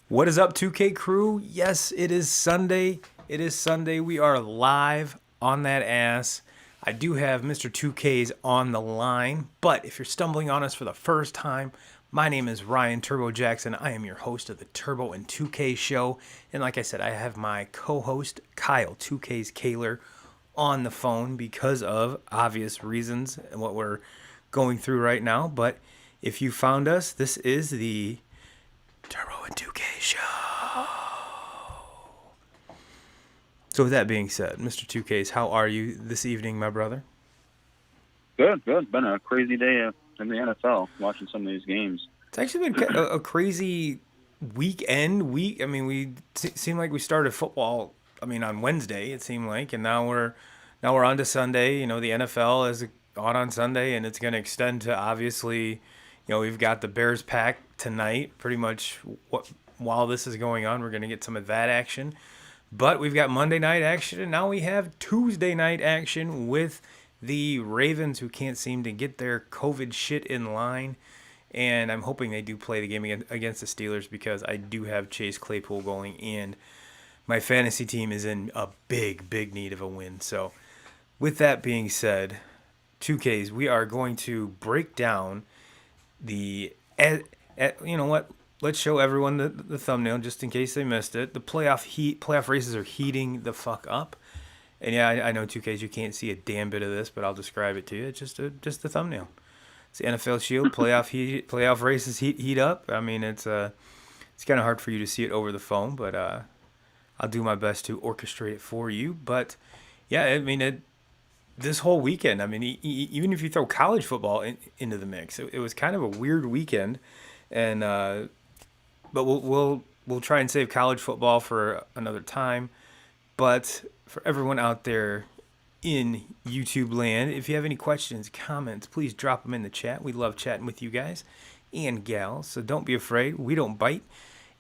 What is up, 2K crew? Yes, it is Sunday. It is Sunday. We are live on that ass. I do have Mr. 2K's on the line, but if you're stumbling on us for the first time, my name is Ryan Turbo Jackson. I am your host of the Turbo and 2K show. And like I said, I have my co-host Kyle, 2K's Kaler, on the phone because of obvious reasons and what we're going through right now. But if you found us, this is the Turbo and 2K show. So with that being said, Mr. 2Ks, how are you this evening, my brother? Good, good. Been a crazy day in the NFL watching some of these games. It's actually been a crazy weekend. We seemed like we started football. On Wednesday it seemed like, and now we're on to Sunday. You know, the NFL is on Sunday, and it's going to extend to obviously. You know, we've got the Bears pack tonight. Pretty much while this is going on, we're going to get some of that action. But we've got Monday night action, and now we have Tuesday night action with the Ravens, who can't seem to get their COVID shit in line. And I'm hoping they do play the game against the Steelers because I do have Chase Claypool going, and my fantasy team is in a big, big need of a win. So, with that being said, 2Ks, we are going to break down the you know what? Let's show everyone the thumbnail just in case they missed it. The playoff races are heating the fuck up. And yeah, I know 2Ks, you can't see a damn bit of this, but I'll describe it to you. It's just the thumbnail. It's the NFL Shield playoff races heat up. It's kind of hard for you to see it over the phone, but I'll do my best to orchestrate it for you. But yeah, this whole weekend, even if you throw college football into the mix, it was kind of a weird weekend, and but we'll try and save college football for another time. But for everyone out there in YouTube land, if you have any questions, comments, please drop them in the chat. We love chatting with you guys and gals, so don't be afraid. We don't bite.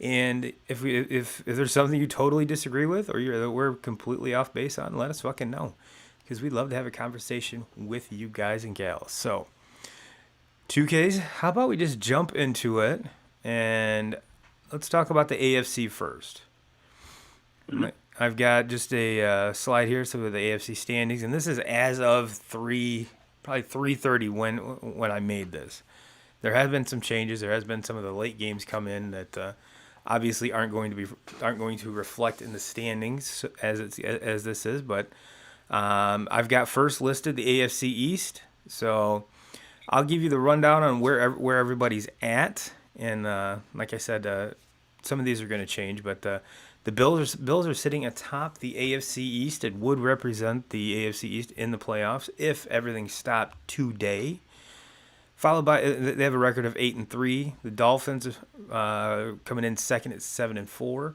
And if there's something you totally disagree with, or we're completely off base on, let us fucking know, because we'd love to have a conversation with you guys and gals. So, 2Ks, how about we just jump into it, and let's talk about the AFC first. I've got just a slide here, so with the AFC standings, and this is as of probably 3:30 when I made this. There have been some changes. There has been some of the late games come in that obviously aren't going to reflect in the standings as this is, but I've got first listed the AFC East, so I'll give you the rundown on where everybody's at, and like I said, some of these are going to change, but the Bills are sitting atop the AFC East and would represent the AFC East in the playoffs if everything stopped today. Followed by, they have a record of 8-3. The Dolphins coming in second at 7-4.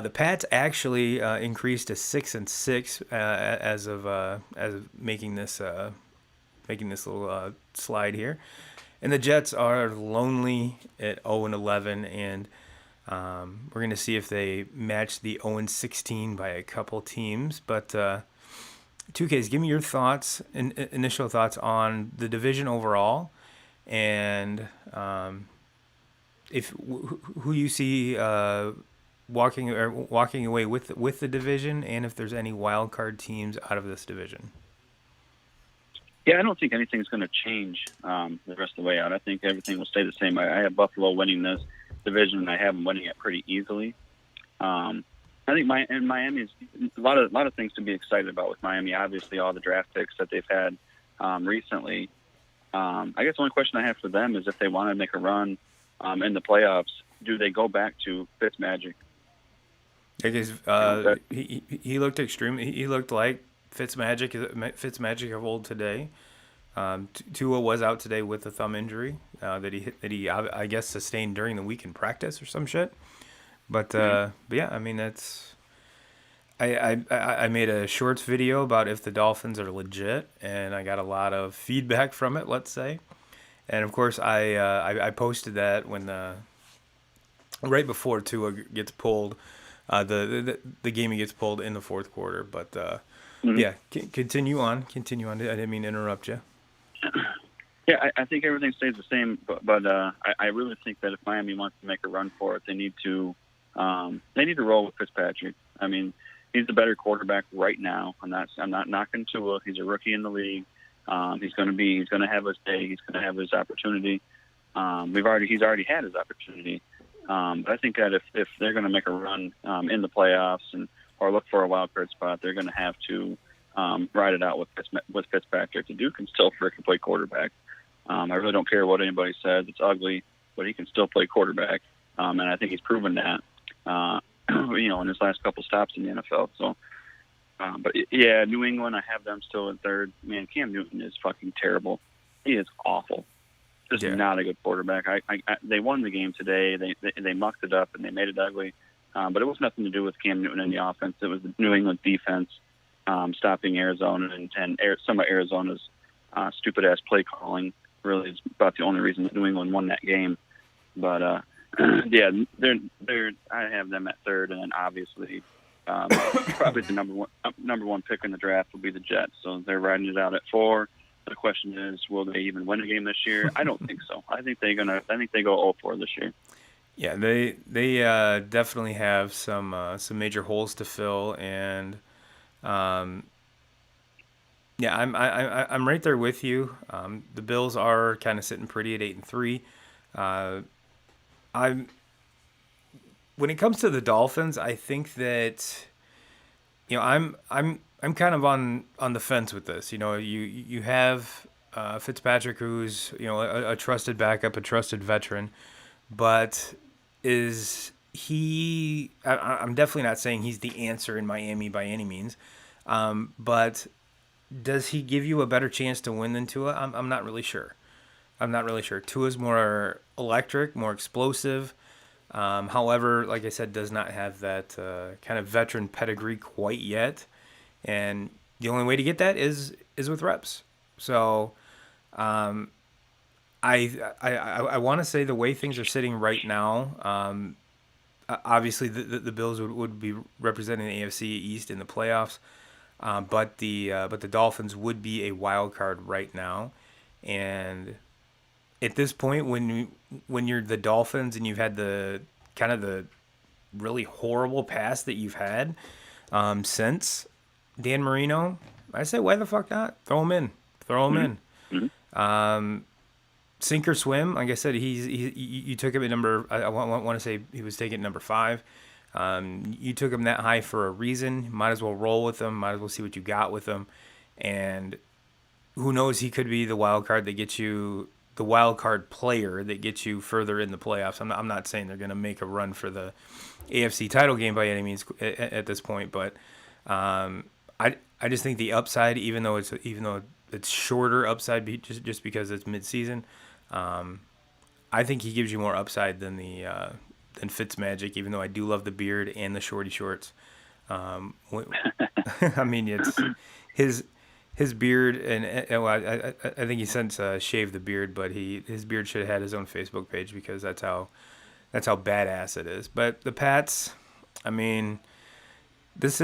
The Pats actually increased to 6-6 as of making this little slide here, and the Jets are lonely at 0-11, and we're gonna see if they match the 0-16 by a couple teams. But 2Ks, give me your thoughts, initial thoughts on the division overall, and who you see walking away with the division, and if there's any wild card teams out of this division. Yeah, I don't think anything's going to change the rest of the way out. I think everything will stay the same. I have Buffalo winning this division, and I have them winning it pretty easily. I think Miami's a lot of things to be excited about with Miami. Obviously, all the draft picks that they've had recently. I guess the only question I have for them is if they want to make a run in the playoffs, do they go back to Fitzmagic? Because he looked extremely. He looked like Fitzmagic of old today. Tua was out today with a thumb injury that he I guess sustained during the week in practice or some shit. But yeah, that's. I made a shorts video about if the Dolphins are legit, and I got a lot of feedback from it. Let's say, and of course I posted that when right before Tua gets pulled, the game he gets pulled in the fourth quarter. But yeah, continue on. I didn't mean to interrupt you. Yeah, I think everything stays the same, but I really think that if Miami wants to make a run for it, they need to roll with Fitzpatrick. I mean, he's the better quarterback right now. I'm not knocking Tua. He's a rookie in the league. He's going to have his day. He's going to have his opportunity. He's already had his opportunity. But I think that if they're going to make a run in the playoffs or look for a wild card spot, they're going to have to ride it out with Fitzpatrick. The dude can still freaking play quarterback. I really don't care what anybody says. It's ugly, but he can still play quarterback, and I think he's proven that. In his last couple stops in the NFL. So, but yeah, New England, I have them still in third. Man, Cam Newton is fucking terrible. He is awful. Just not a good quarterback. They won the game today. They mucked it up and they made it ugly. But it was nothing to do with Cam Newton and the offense. It was the New England defense stopping Arizona and some of Arizona's stupid ass play calling. Really, is about the only reason that New England won that game. But yeah, I have them at third, and then obviously probably the number one pick in the draft will be the Jets. So they're riding it out at 4. The question is, will they even win a game this year? I don't think so. I think they go 0-4 this year. Yeah, they definitely have some major holes to fill, and yeah, I'm right there with you. The Bills are kind of sitting pretty at 8-3. When it comes to the Dolphins, I think that I'm kind of on the fence with this. You have Fitzpatrick, who's a trusted backup, a trusted veteran, but is he? I'm definitely not saying he's the answer in Miami by any means, but does he give you a better chance to win than Tua? I'm not really sure. Tua's more electric, more explosive. However, like I said, does not have that kind of veteran pedigree quite yet. And the only way to get that is with reps. So I want to say the way things are sitting right now, obviously the Bills would be representing the AFC East in the playoffs. But the Dolphins would be a wild card right now. And at this point, when you're the Dolphins and you've had the kind of the really horrible past that you've had since Dan Marino, I say, why the fuck not? Throw him in. Mm-hmm. Sink or swim. Like I said, you took him at number. I want to say he was taken at number 5. You took him that high for a reason. Might as well roll with him. Might as well see what you got with him. And who knows? He could be the wild card that gets you. The wild card player that gets you further in the playoffs. I'm not saying they're going to make a run for the AFC title game by any means at this point, but I just think the upside, even though it's shorter upside, just because it's midseason, I think he gives you more upside than Fitzmagic. Even though I do love the beard and the shorty shorts, I mean it's his beard, and well, I think he since shaved the beard, but his beard should have had his own Facebook page because that's how badass it is. But the Pats, I mean, this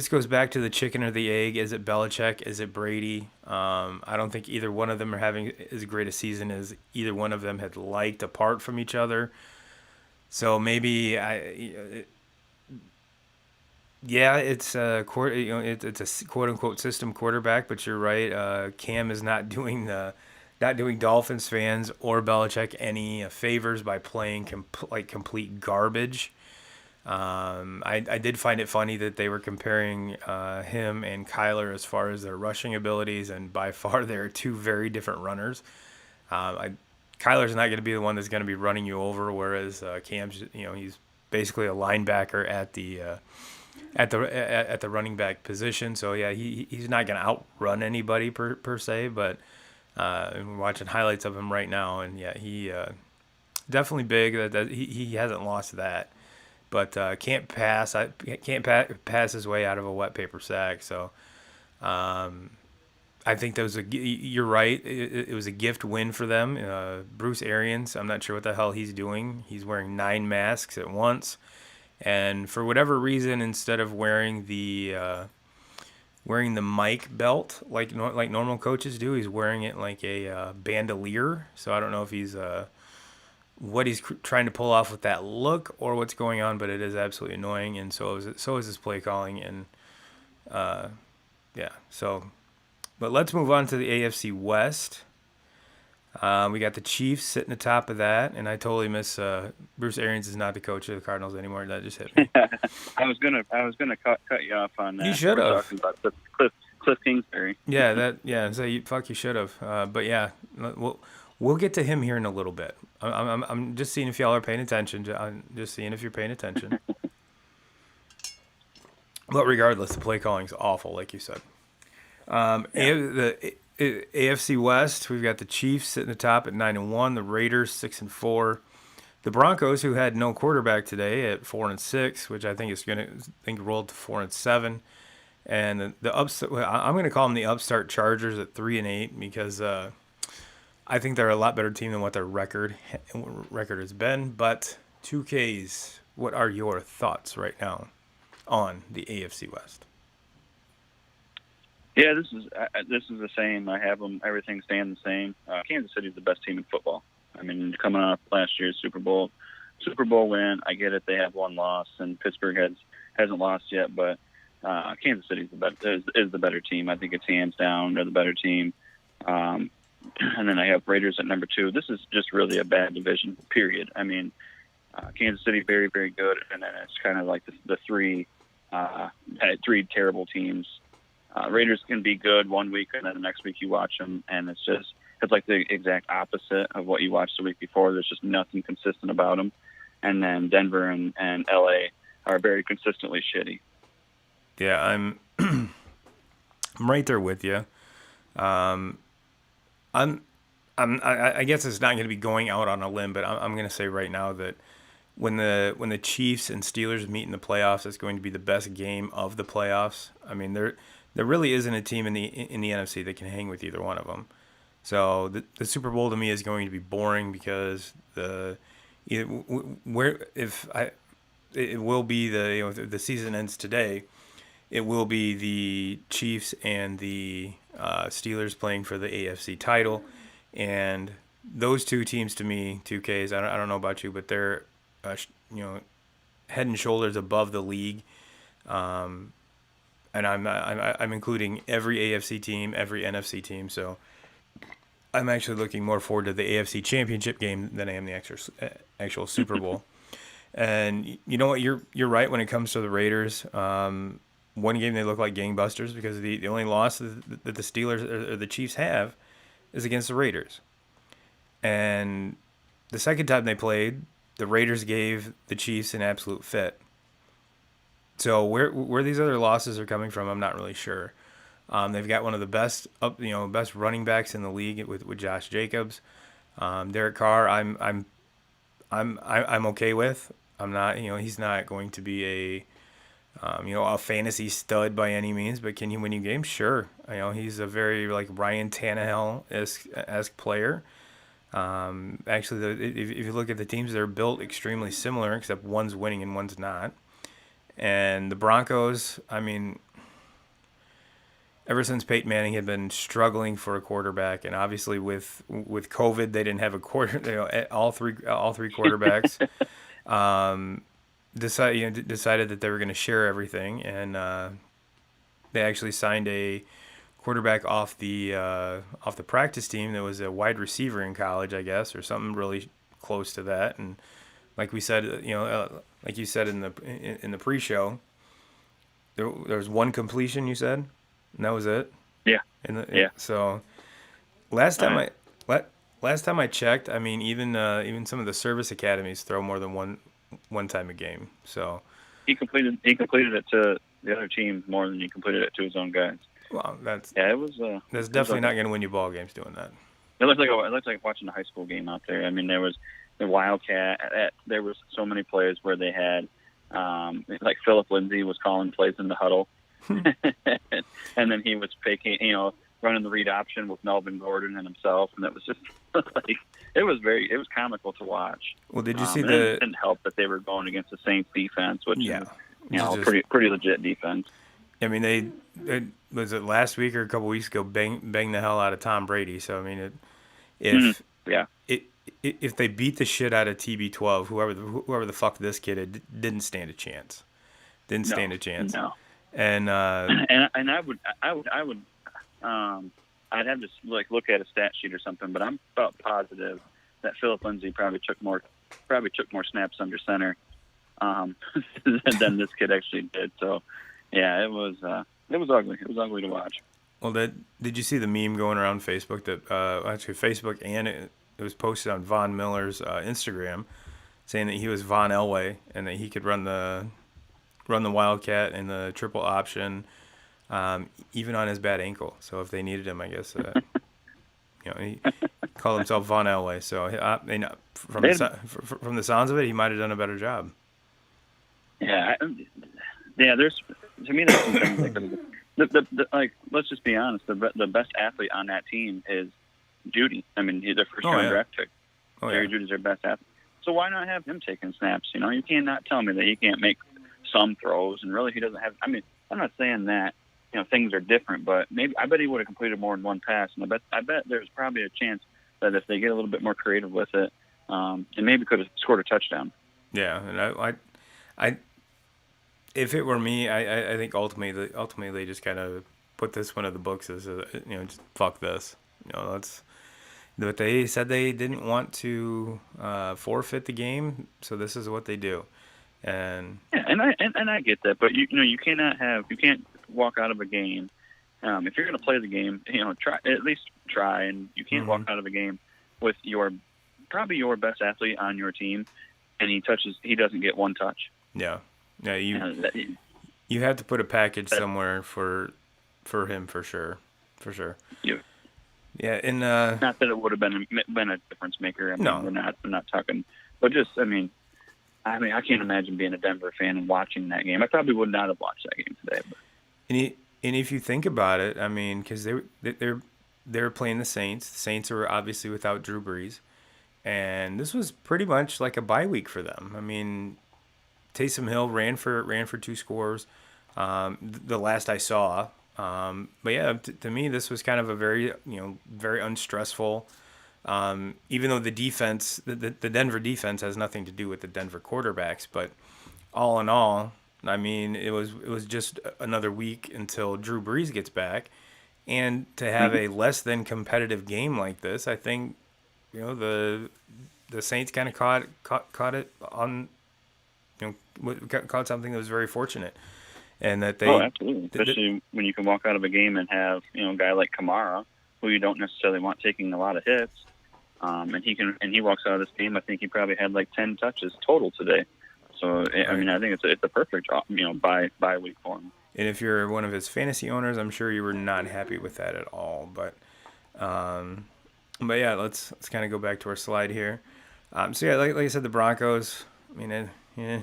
goes back to the chicken or the egg. Is it Belichick? Is it Brady? I don't think either one of them are having as great a season as either one of them had liked apart from each other. So maybe it's a it's a quote unquote system quarterback, but you're right. Cam is not doing Dolphins fans or Belichick any favors by playing complete garbage. I did find it funny that they were comparing him and Kyler as far as their rushing abilities, and by far they're two very different runners. Kyler's not going to be the one that's going to be running you over, whereas Cam's, he's basically a linebacker at the running back position. So yeah, he's not going to outrun anybody per se, but we're watching highlights of him right now, and yeah, he definitely big. That he hasn't lost that, but can't pass his way out of a wet paper sack. So I think you're right. It was a gift win for them. Bruce Arians, I'm not sure what the hell he's doing. He's wearing 9 masks at once. And for whatever reason, instead of wearing the wearing the mic belt like normal coaches do. He's wearing it like a bandolier. So I don't know if he's what he's trying to pull off with that look or what's going on, but it is absolutely annoying. And so is his play calling. And yeah, so but let's move on to the AFC West. We got the Chiefs sitting atop of that, and I totally miss Bruce Arians is not the coach of the Cardinals anymore. That just hit me. I was gonna cut you off on that. You should We're have. talking about Cliff Kingsbury. So you should have. But yeah, we'll get to him here in a little bit. I'm just seeing if y'all are paying attention. I'm just seeing if you're paying attention. But regardless, the play calling's awful, like you said. The AFC West, we've got the Chiefs sitting atop at 9-1, the Raiders 6-4, the Broncos, who had no quarterback today, at 4-6, which I think is going to roll to 4-7, and I'm going to call them the upstart Chargers at 3-8 because I think they're a lot better team than what their record has been. But 2Ks, what are your thoughts right now on the AFC West? Yeah, this is the same. I have them. Everything staying the same. Kansas City is the best team in football. I mean, coming off last year's Super Bowl win, I get it. They have one loss, and Pittsburgh hasn't lost yet. But Kansas City is the better team. I think it's hands down. They're the better team. And then I have Raiders at number 2. This is just really a bad division. Period. I mean, Kansas City very, very good, and then it's kind of like the three terrible teams. Raiders can be good one week, and then the next week you watch them, and it's like the exact opposite of what you watched the week before. There's just nothing consistent about them. And then Denver and LA are very consistently shitty. Yeah, I'm right there with you. I guess it's not going to be going out on a limb, but I'm going to say right now that when the Chiefs and Steelers meet in the playoffs, it's going to be the best game of the playoffs. I mean, there really isn't a team in the NFC that can hang with either one of them. So the Super Bowl to me is going to be boring because it will be the season ends today. It will be the Chiefs and the Steelers playing for the AFC title, and those two teams to me, 2Ks. I don't know about you, but they're head and shoulders above the league. And I'm including every AFC team, every NFC team. So I'm actually looking more forward to the AFC Championship game than I am the actual Super Bowl. And you know what? You're right when it comes to the Raiders. One game they look like gangbusters because the only loss that the Steelers or the Chiefs have is against the Raiders. And the second time they played, the Raiders gave the Chiefs an absolute fit. So where these other losses are coming from, I'm not really sure. They've got one of the best running backs in the league with Josh Jacobs. Derek Carr, I'm okay with. I'm not, he's not going to be a fantasy stud by any means, but can he win you games? Sure. He's a very like Ryan Tannehill-esque player. Actually, if you look at the teams, they're built extremely similar, except one's winning and one's not. And the Broncos, I mean, ever since Peyton Manning had been struggling for a quarterback, and obviously with COVID, they didn't have a all three quarterbacks. Decided that they were going to share everything, and they actually signed a quarterback off the practice team that was a wide receiver in college, I guess, or something really close to that. And like we said, like you said in the pre-show, there was one completion, you said, and that was it. Yeah. So last time I checked, I mean, even some of the service academies throw more than one time a game. So he completed it to the other team more than he completed it to his own guys. Well, that's definitely not going to win you ball games doing that. It looked like watching a high school game out there. I mean, there was the Wildcat. There was so many plays where they had like Philip Lindsay was calling plays in the huddle, and then he was faking, running the read option with Melvin Gordon and himself, and it was just like it was comical to watch. Well, did you see it didn't help that they were going against the Saints defense, which is pretty legit defense. I mean, was it last week or a couple weeks ago, bang the hell out of Tom Brady. So I mean, Mhm. if Yeah. it, if they beat the shit out of TB12, whoever the fuck this kid didn't stand a chance. Didn't No. stand a chance. No. And And I would I'd have to like look at a stat sheet or something, but I'm about positive that Philip Lindsay probably took more snaps under center than this kid actually did. So yeah, it was ugly. It was ugly to watch. well, did you see the meme going around Facebook that actually Facebook, and it was posted on Von Miller's Instagram, saying that he was Von Elway and that he could run the Wildcat and the triple option, even on his bad ankle. So if they needed him, I guess he called himself Von Elway. So from the sounds of it, he might have done a better job. Yeah, yeah. To me, there's some things that could like. Let's just be honest. The best athlete on that team is Judy. I mean, he's their first round draft pick. Oh, Jerry yeah. Judy's their best athlete. So why not have him taking snaps? You cannot tell me that he can't make some throws, and really he doesn't have. I mean, I'm not saying that things are different, but maybe I bet he would have completed more than one pass, and I bet there's probably a chance that if they get a little bit more creative with it, and maybe could have scored a touchdown. Yeah, and I if it were me, I think ultimately they just kind of put this one in the books as just fuck this. That's but they said they didn't want to forfeit the game, so this is what they do. And Yeah, and I get that, but you can't walk out of a game. If you're going to play the game, try at least try, and you can't walk out of a game with probably your best athlete on your team, and he doesn't get one touch. yeah, That, you have to put a package somewhere for him for sure, for sure. you, Yeah, and not that it would have been a difference maker. I mean, No. we're not talking, but just I mean, I can't imagine being a Denver fan and watching that game. I probably would not have watched that game today. But. and if you think about it, I mean, because they're playing the Saints. The Saints are obviously without Drew Brees, and this was pretty much like a bye week for them. I mean, Taysom Hill ran for 2 scores, the last I saw. But yeah, to me, this was kind of a very very unstressful. Even though the defense, the Denver defense has nothing to do with the Denver quarterbacks, but all in all, I mean, it was just another week until Drew Brees gets back, and to have a less than competitive game like this, I think, the Saints kind of caught it on, caught something that was very fortunate, and that they Absolutely, especially when you can walk out of a game and have a guy like Kamara, who you don't necessarily want taking a lot of hits. And he walks out of this game. I think he probably had like 10 touches total today. So I mean, I think it's a perfect bye week for him. And if you're one of his fantasy owners, I'm sure you were not happy with that at all. But yeah, let's kind of go back to our slide here. So yeah, like I said, the Broncos. I mean, yeah.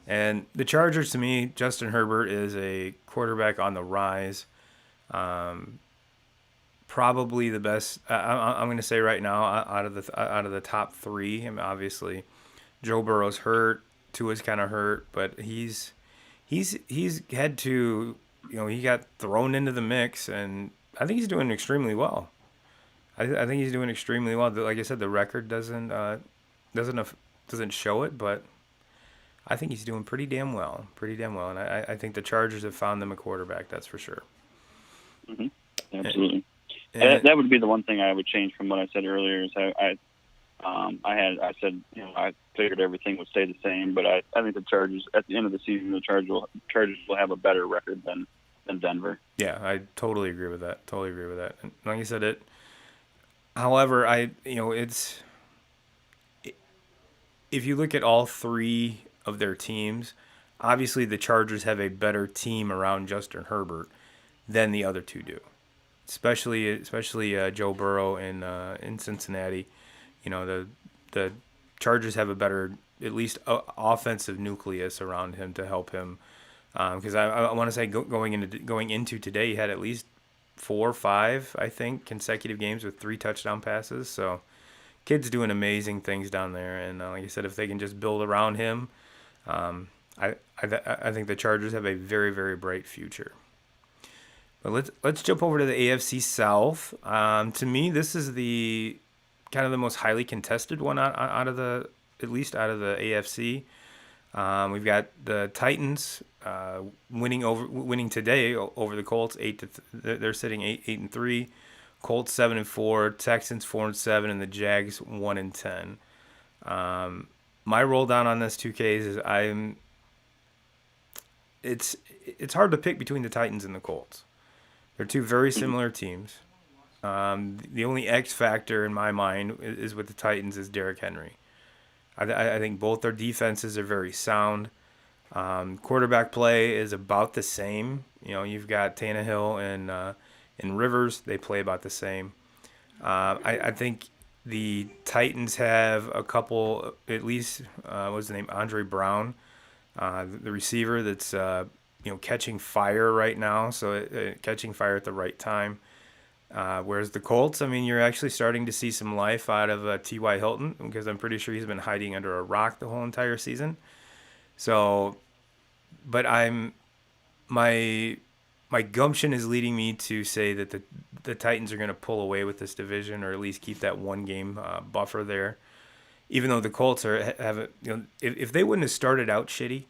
And the Chargers, to me, Justin Herbert is a quarterback on the rise. Probably the best. I'm going to say right now, out of the top three. I mean, obviously, Joe Burrow's hurt. Tua's kind of hurt, but he's had to. He got thrown into the mix, and I think he's doing extremely well. I think he's doing extremely well. Like I said, the record doesn't show it, but I think he's doing pretty damn well. Pretty damn well, and I think the Chargers have found them a quarterback. That's for sure. Mm-hmm. Absolutely. And that would be the one thing I would change from what I said earlier. Is I said I figured everything would stay the same, but I think the Chargers at the end of the season, the Chargers will have a better record than Denver. Yeah, I totally agree with that. Totally agree with that. And like you said, However, it's if you look at all three of their teams, obviously the Chargers have a better team around Justin Herbert than the other two do. Especially Joe Burrow in Cincinnati. The Chargers have a better, at least offensive nucleus around him to help him. Because I want to say going into today, he had at least 4 or 5, I think, consecutive games with 3 touchdown passes. So, kid's doing amazing things down there. And like I said, if they can just build around him, I think the Chargers have a very, very bright future. But let's jump over to the AFC South. To me, this is the kind of the most highly contested one out of the, at least out of the AFC. We've got the Titans winning today over the Colts they're sitting 8-3, Colts 7-4, Texans 4-7, and the Jags 1-10. My roll down on this 2Ks is it's hard to pick between the Titans and the Colts. They're two very similar teams. The only X factor in my mind is with the Titans is Derrick Henry. I think both their defenses are very sound. Quarterback play is about the same. You know, you've got Tannehill and Rivers. They play about the same. I think the Titans have a couple, at least, what's the name? Andre Brown, the receiver that's catching fire right now. So catching fire at the right time. Whereas the Colts, I mean, you're actually starting to see some life out of T.Y. Hilton, because I'm pretty sure he's been hiding under a rock the whole entire season. So, but my gumption is leading me to say that the Titans are going to pull away with this division, or at least keep that one game buffer there. Even though the Colts if they wouldn't have started out shitty,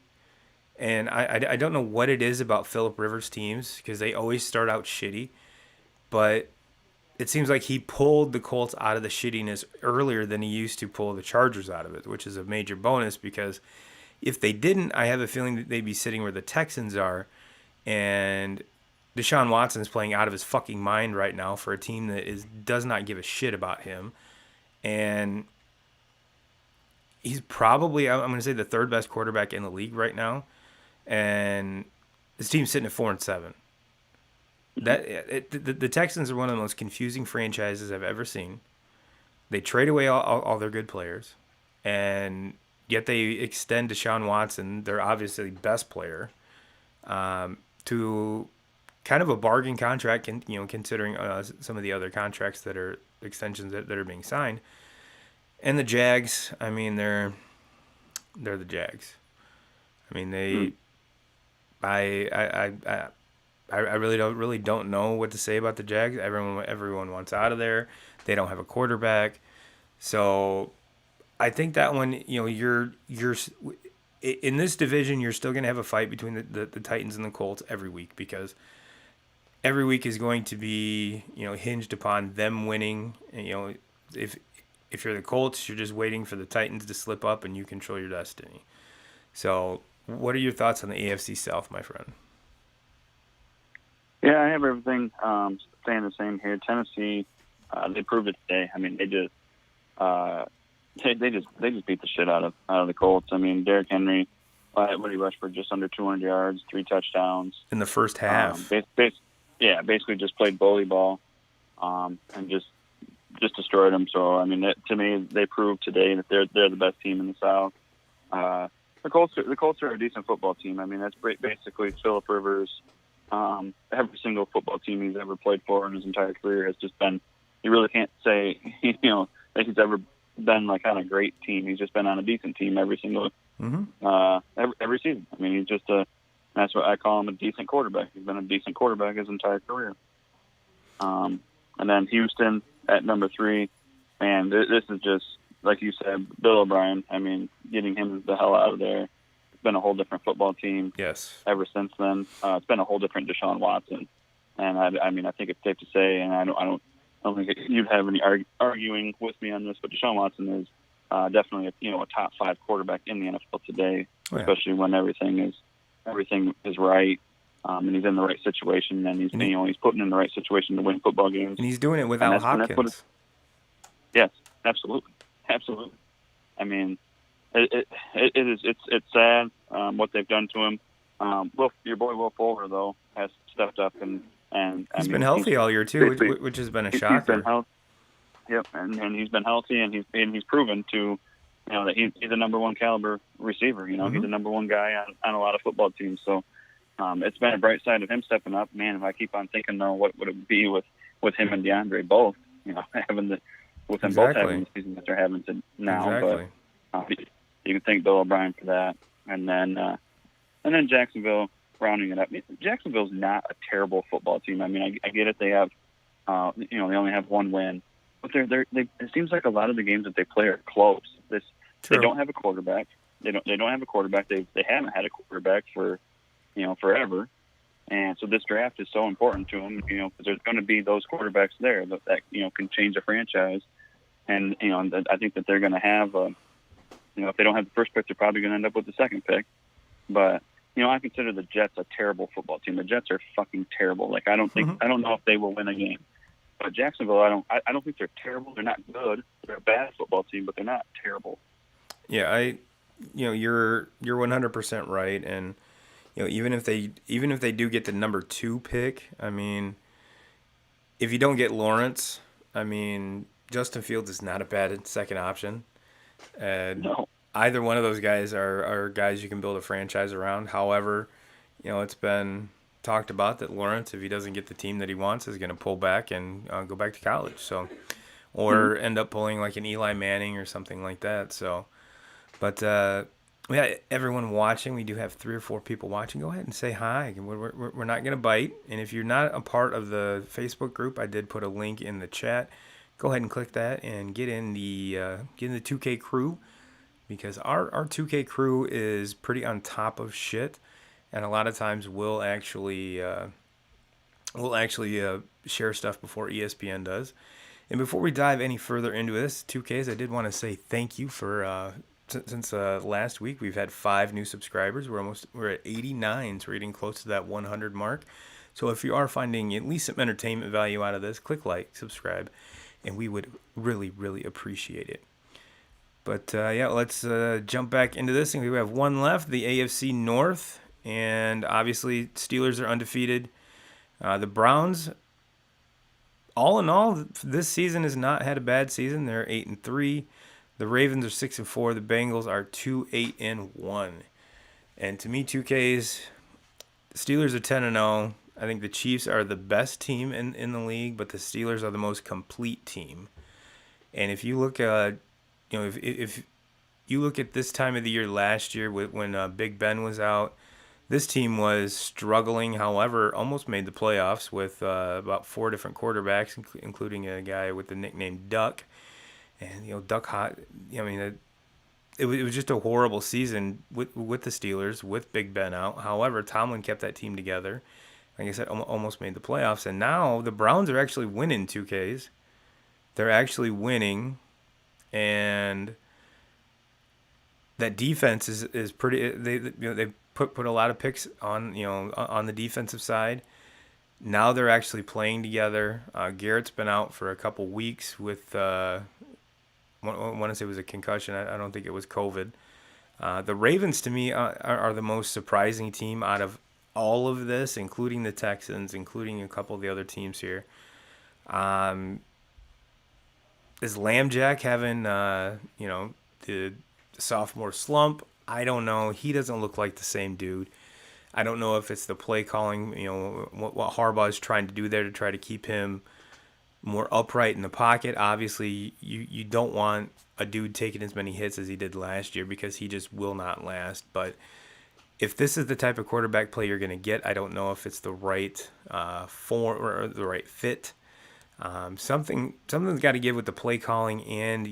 and I don't know what it is about Phillip Rivers teams, because they always start out shitty. But it seems like he pulled the Colts out of the shittiness earlier than he used to pull the Chargers out of it, which is a major bonus, because if they didn't, I have a feeling that they'd be sitting where the Texans are. And Deshaun Watson is playing out of his fucking mind right now for a team that does not give a shit about him. And he's probably, I'm going to say, the third best quarterback in the league right now. And this team's sitting at 4-7. The Texans are one of the most confusing franchises I've ever seen. They trade away all their good players, and yet they extend Deshaun Watson, their obviously best player, to kind of a bargain contract, considering some of the other contracts that are extensions that are being signed. And the Jags, I mean, they're the Jags. I mean, I really don't know what to say about the Jags. Everyone wants out of there. They don't have a quarterback. So I think that one, you're in this division, you're still going to have a fight between the Titans and the Colts every week, because every week is going to be, hinged upon them winning. And, if you're the Colts, you're just waiting for the Titans to slip up and you control your destiny. So what are your thoughts on the AFC South, my friend? Yeah, I have everything staying the same here. Tennessee, they proved it today. I mean, they just beat the shit out of the Colts. I mean, Derrick Henry, what he rushed for just under 200 yards, 3 touchdowns in the first half. Basically just played bully ball, and just destroyed them. So I mean, to me, they proved today that they're the best team in the South. The Colts are a decent football team. I mean, that's basically Phillip Rivers. Every single football team he's ever played for in his entire career has just been, you really can't say, that he's ever been like on a great team. He's just been on a decent team every single, every season. I mean, he's just that's what I call him, a decent quarterback. He's been a decent quarterback his entire career. And then Houston at number 3, man, this is just, like you said, Bill O'Brien. I mean, getting him the hell out of there. Been a whole different football team. Yes. Ever since then, it's been a whole different Deshaun Watson, and I mean, I think it's safe to say, and I don't think you'd have any arguing with me on this, but Deshaun Watson is definitely a top 5 quarterback in the NFL today, especially when everything is right, and he's in the right situation, and he's putting in the right situation to win football games, and he's doing it without Hopkins. Yes, absolutely. I mean. It's sad what they've done to him. Your boy Will Fuller though has stepped up and he's been healthy all year too, which has been a shocker. Yep, and he's been healthy, and he's proven to that he's a number 1 caliber receiver. He's a number 1 guy on a lot of football teams. So it's been a bright side of him stepping up. Man, if I keep on thinking though, what would it be with him and DeAndre both? Having both having the season that they're having now, exactly. But. You can thank Bill O'Brien for that, and then Jacksonville. rounding it up, Jacksonville's not a terrible football team. I mean, I get it. They have, they only have one win, but it seems like a lot of the games that they play are close. They don't have a quarterback. They don't have a quarterback. They haven't had a quarterback for, forever. And so this draft is so important to them, because there's going to be those quarterbacks there that can change a franchise. And, I think that they're going to have, if they don't have the first pick, they're probably going to end up with the second pick. But, I consider the Jets a terrible football team. The Jets are fucking terrible. Like, I don't know if they will win a game. But Jacksonville, I don't think they're terrible. They're not good. They're a bad football team, but they're not terrible. Yeah, you're 100% right. And, even if they do get the number 2 pick, I mean, if you don't get Lawrence, I mean, Justin Fields is not a bad second option. And No. either one of those guys are guys you can build a franchise around. However, it's been talked about that Lawrence, if he doesn't get the team that he wants, is going to pull back and go back to college. So, or end up pulling like an Eli Manning or something like that. So, but everyone watching, we do have 3 or 4 people watching. Go ahead and say hi. We're not going to bite. And if you're not a part of the Facebook group, I did put a link in the chat. Go ahead and click that and get in the 2K crew, because our 2K crew is pretty on top of shit, and a lot of times we'll actually share stuff before ESPN does. And before we dive any further into this, 2Ks, I did want to say thank you for since last week we've had 5 new subscribers. We're at 89, so we're getting close to that 100 mark. So if you are finding at least some entertainment value out of this, click like, subscribe, and we would really, really appreciate it. But let's jump back into this. And we have one left, the AFC North, and obviously Steelers are undefeated. The Browns, all in all, this season has not had a bad season. They're 8-3. The Ravens are 6-4. The Bengals are 2-8-1. And to me, 2Ks, Steelers are 10-0. I think the Chiefs are the best team in the league, but the Steelers are the most complete team. And if you look at, if you look at this time of the year last year when Big Ben was out, this team was struggling. However, almost made the playoffs with about 4 different quarterbacks, including a guy with the nickname Duck. And Duck Hot. I mean, it was just a horrible season with the Steelers with Big Ben out. However, Tomlin kept that team together. Like I said, almost made the playoffs. And now the Browns are actually winning 2Ks. They're actually winning. And that defense is pretty. They put a lot of picks on on the defensive side. Now they're actually playing together. Garrett's been out for a couple weeks with I want to say it was a concussion. I don't think it was COVID. The Ravens to me are the most surprising team out of all of this, including the Texans, including a couple of the other teams here. Is Lambjack having the sophomore slump? I don't know. He doesn't look like the same dude. I don't know if it's the play calling, what Harbaugh is trying to do there to try to keep him more upright in the pocket. Obviously, you don't want a dude taking as many hits as he did last year, because he just will not last. But if this is the type of quarterback play you're going to get, I don't know if it's the right form or the right fit. Something's got to give with the play calling and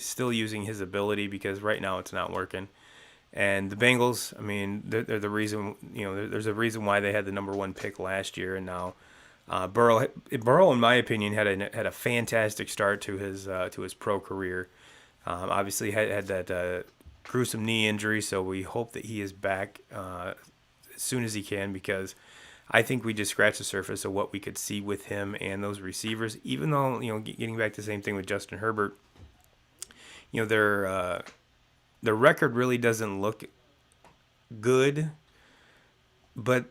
still using his ability, because right now it's not working. And the Bengals, I mean, they're the reason. There's a reason why they had the number 1 pick last year, and now Burrow, in my opinion, had a fantastic start to his pro career. Obviously had that gruesome knee injury, so we hope that he is back as soon as he can, because I think we just scratched the surface of what we could see with him and those receivers. Even though, getting back to the same thing with Justin Herbert, their record really doesn't look good, but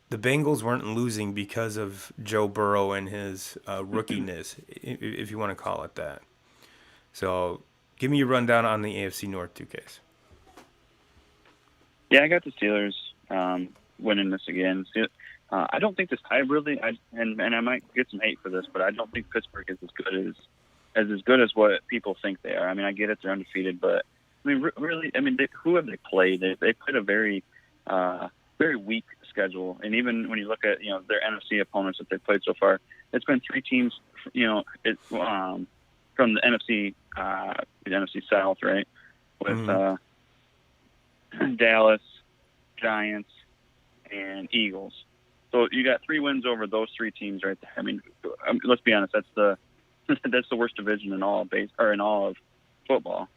the Bengals weren't losing because of Joe Burrow and his rookiness, if you want to call it that. So give me your rundown on the AFC North 2Ks. Yeah, I got the Steelers winning this again. I don't think this. And I might get some hate for this, but I don't think Pittsburgh is as good as what people think they are. I mean, I get it; they're undefeated, but I mean, really, who have they played? They played a very very weak schedule. And even when you look at their NFC opponents that they've played so far, it's been three teams. From the NFC South, right, with Dallas, Giants, and Eagles. So you got 3 wins over those 3 teams right there. I mean, let's be honest, that's the that's the worst division in all of football.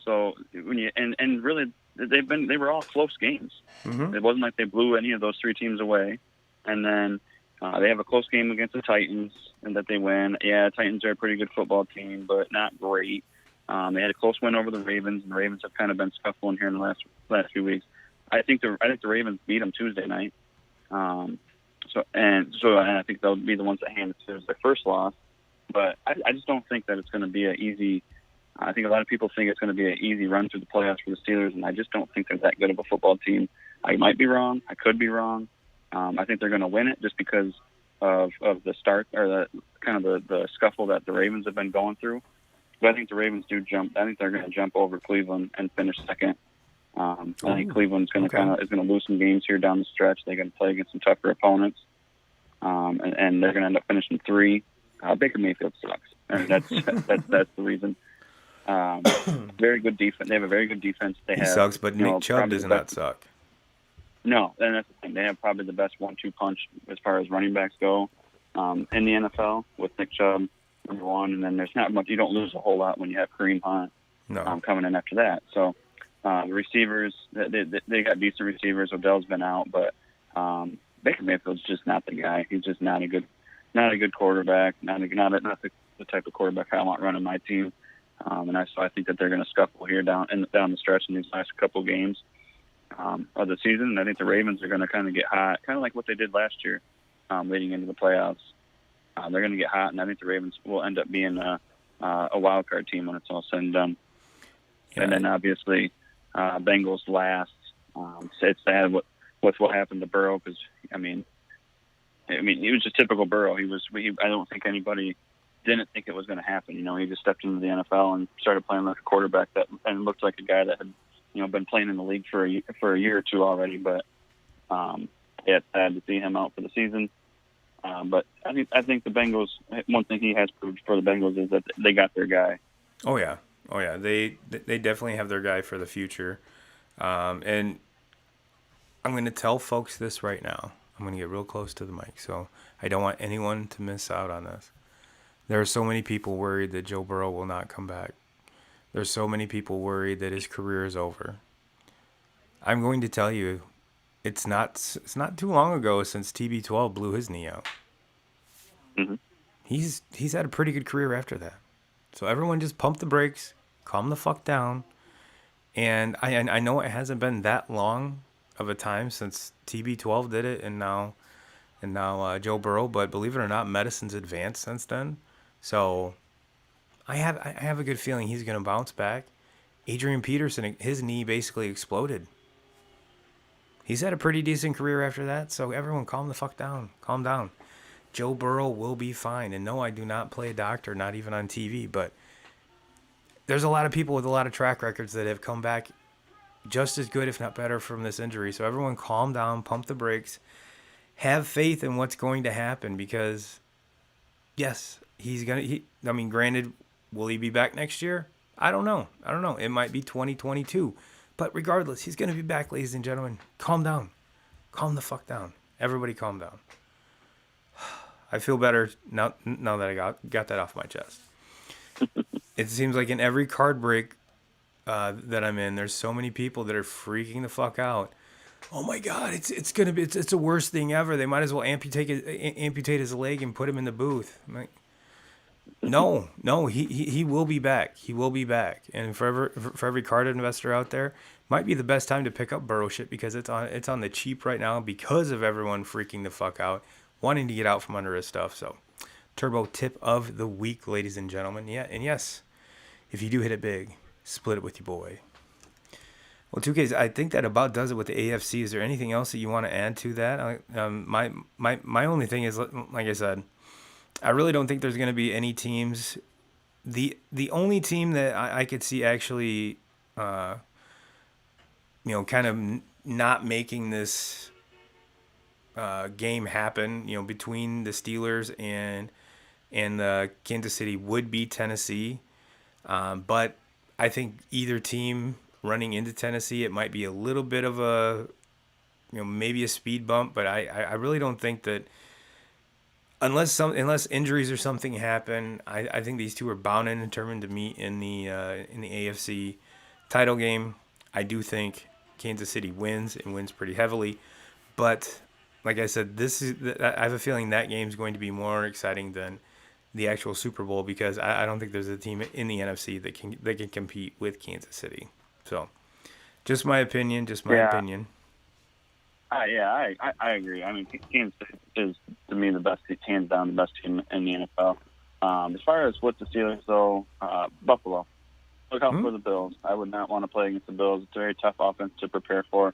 So when you and really they were all close games. Mm-hmm. It wasn't like they blew any of those 3 teams away. And then they have a close game against the Titans and that they win. Yeah, Titans are a pretty good football team, but not great. They had a close win over the Ravens, and the Ravens have kind of been scuffling here in the last few weeks. I think the Ravens beat them Tuesday night. So I think they'll be the ones that hand it to as their first loss. But I just don't think that it's going to be an easy. I think a lot of people think it's going to be an easy run through the playoffs for the Steelers, and I just don't think they're that good of a football team. I might be wrong. I could be wrong. I think they're going to win it just because of the start or the scuffle that the Ravens have been going through. But I think the Ravens do jump. I think they're going to jump over Cleveland and finish second. I think Cleveland's going to lose some games here down the stretch. They're going to play against some tougher opponents, and they're going to end up finishing 3. Baker Mayfield sucks, and that's the reason. Very good defense. They have a very good defense. He sucks, but Nick Chubb does not suck. No, and that's the thing. They have probably the best 1-2 punch as far as running backs go in the NFL with Nick Chubb, number 1, and then there's not much. You don't lose a whole lot when you have Kareem Hunt coming in after that. So the receivers, they got decent receivers. Odell's been out, but Baker Mayfield's just not the guy. He's just not a good quarterback. Not the type of quarterback I want running my team. And I think that they're going to scuffle here down the stretch in these last couple games of the season. And I think the Ravens are going to kind of get hot, kind of like what they did last year, leading into the playoffs. They're going to get hot, and I think the Ravens will end up being a wild card team when it's all said and done. Yeah. And then obviously Bengals last. It's sad with what happened to Burrow because I mean he was just typical Burrow. I don't think anybody didn't think it was going to happen. He just stepped into the NFL and started playing like a quarterback and looked like a guy that had been playing in the league for a year or 2 already. But it's sad to see him out for the season. But I think the Bengals. One thing he has proved for the Bengals is that they got their guy. Oh yeah. They definitely have their guy for the future. And I'm going to tell folks this right now. I'm going to get real close to the mic, so I don't want anyone to miss out on this. There are so many people worried that Joe Burrow will not come back. There's so many people worried that his career is over. I'm going to tell you, it's not too long ago since TB12 blew his knee out. Mm-hmm. He's had a pretty good career after that. So everyone just pump the brakes, calm the fuck down. And I know it hasn't been that long of a time since TB12 did it, and now Joe Burrow. But believe it or not, medicine's advanced since then. So I have a good feeling he's going to bounce back. Adrian Peterson, his knee basically exploded. He's had a pretty decent career after that. So everyone calm the fuck down. Calm down. Joe Burrow will be fine. And no, I do not play a doctor, not even on TV. But there's a lot of people with a lot of track records that have come back just as good, if not better, from this injury. So everyone calm down, pump the brakes, have faith in what's going to happen because, yes, granted, will he be back next year? I don't know. It might be 2022. But regardless, he's going to be back, ladies and gentlemen. Calm down. Calm the fuck down. Everybody calm down. I feel better now that I got that off my chest. It seems like in every card break that I'm in, there's so many people that are freaking the fuck out. Oh my God, it's the worst thing ever. They might as well amputate his leg and put him in the booth. I'm like, no, he will be back. He will be back. And for every card investor out there, might be the best time to pick up Burrow shit because it's on the cheap right now because of everyone freaking the fuck out, wanting to get out from under his stuff. So, Turbo tip of the week, ladies and gentlemen. Yeah, and yes, if you do hit it big, split it with your boy. Well, 2Ks, I think that about does it with the AFC. Is there anything else that you want to add to that? My only thing is, like I said, I really don't think there's going to be any teams. The only team that I could see actually, kind of not making this game happen, between the Steelers and the Kansas City would be Tennessee. But I think either team running into Tennessee, it might be a little bit of a, maybe a speed bump. But I really don't think that unless injuries or something happen, I think these two are bound and determined to meet in the AFC title game. I do think Kansas City wins and wins pretty heavily, but like I said, I have a feeling that game's going to be more exciting than the actual Super Bowl because I don't think there's a team in the NFC that can compete with Kansas City. So, just my opinion. Just my Yeah. opinion. I agree. I mean, Kansas City is to me the best, hands down, the best team in the NFL. As far as what the Steelers, though, Buffalo. Look out for the Bills. I would not want to play against the Bills. It's a very tough offense to prepare for.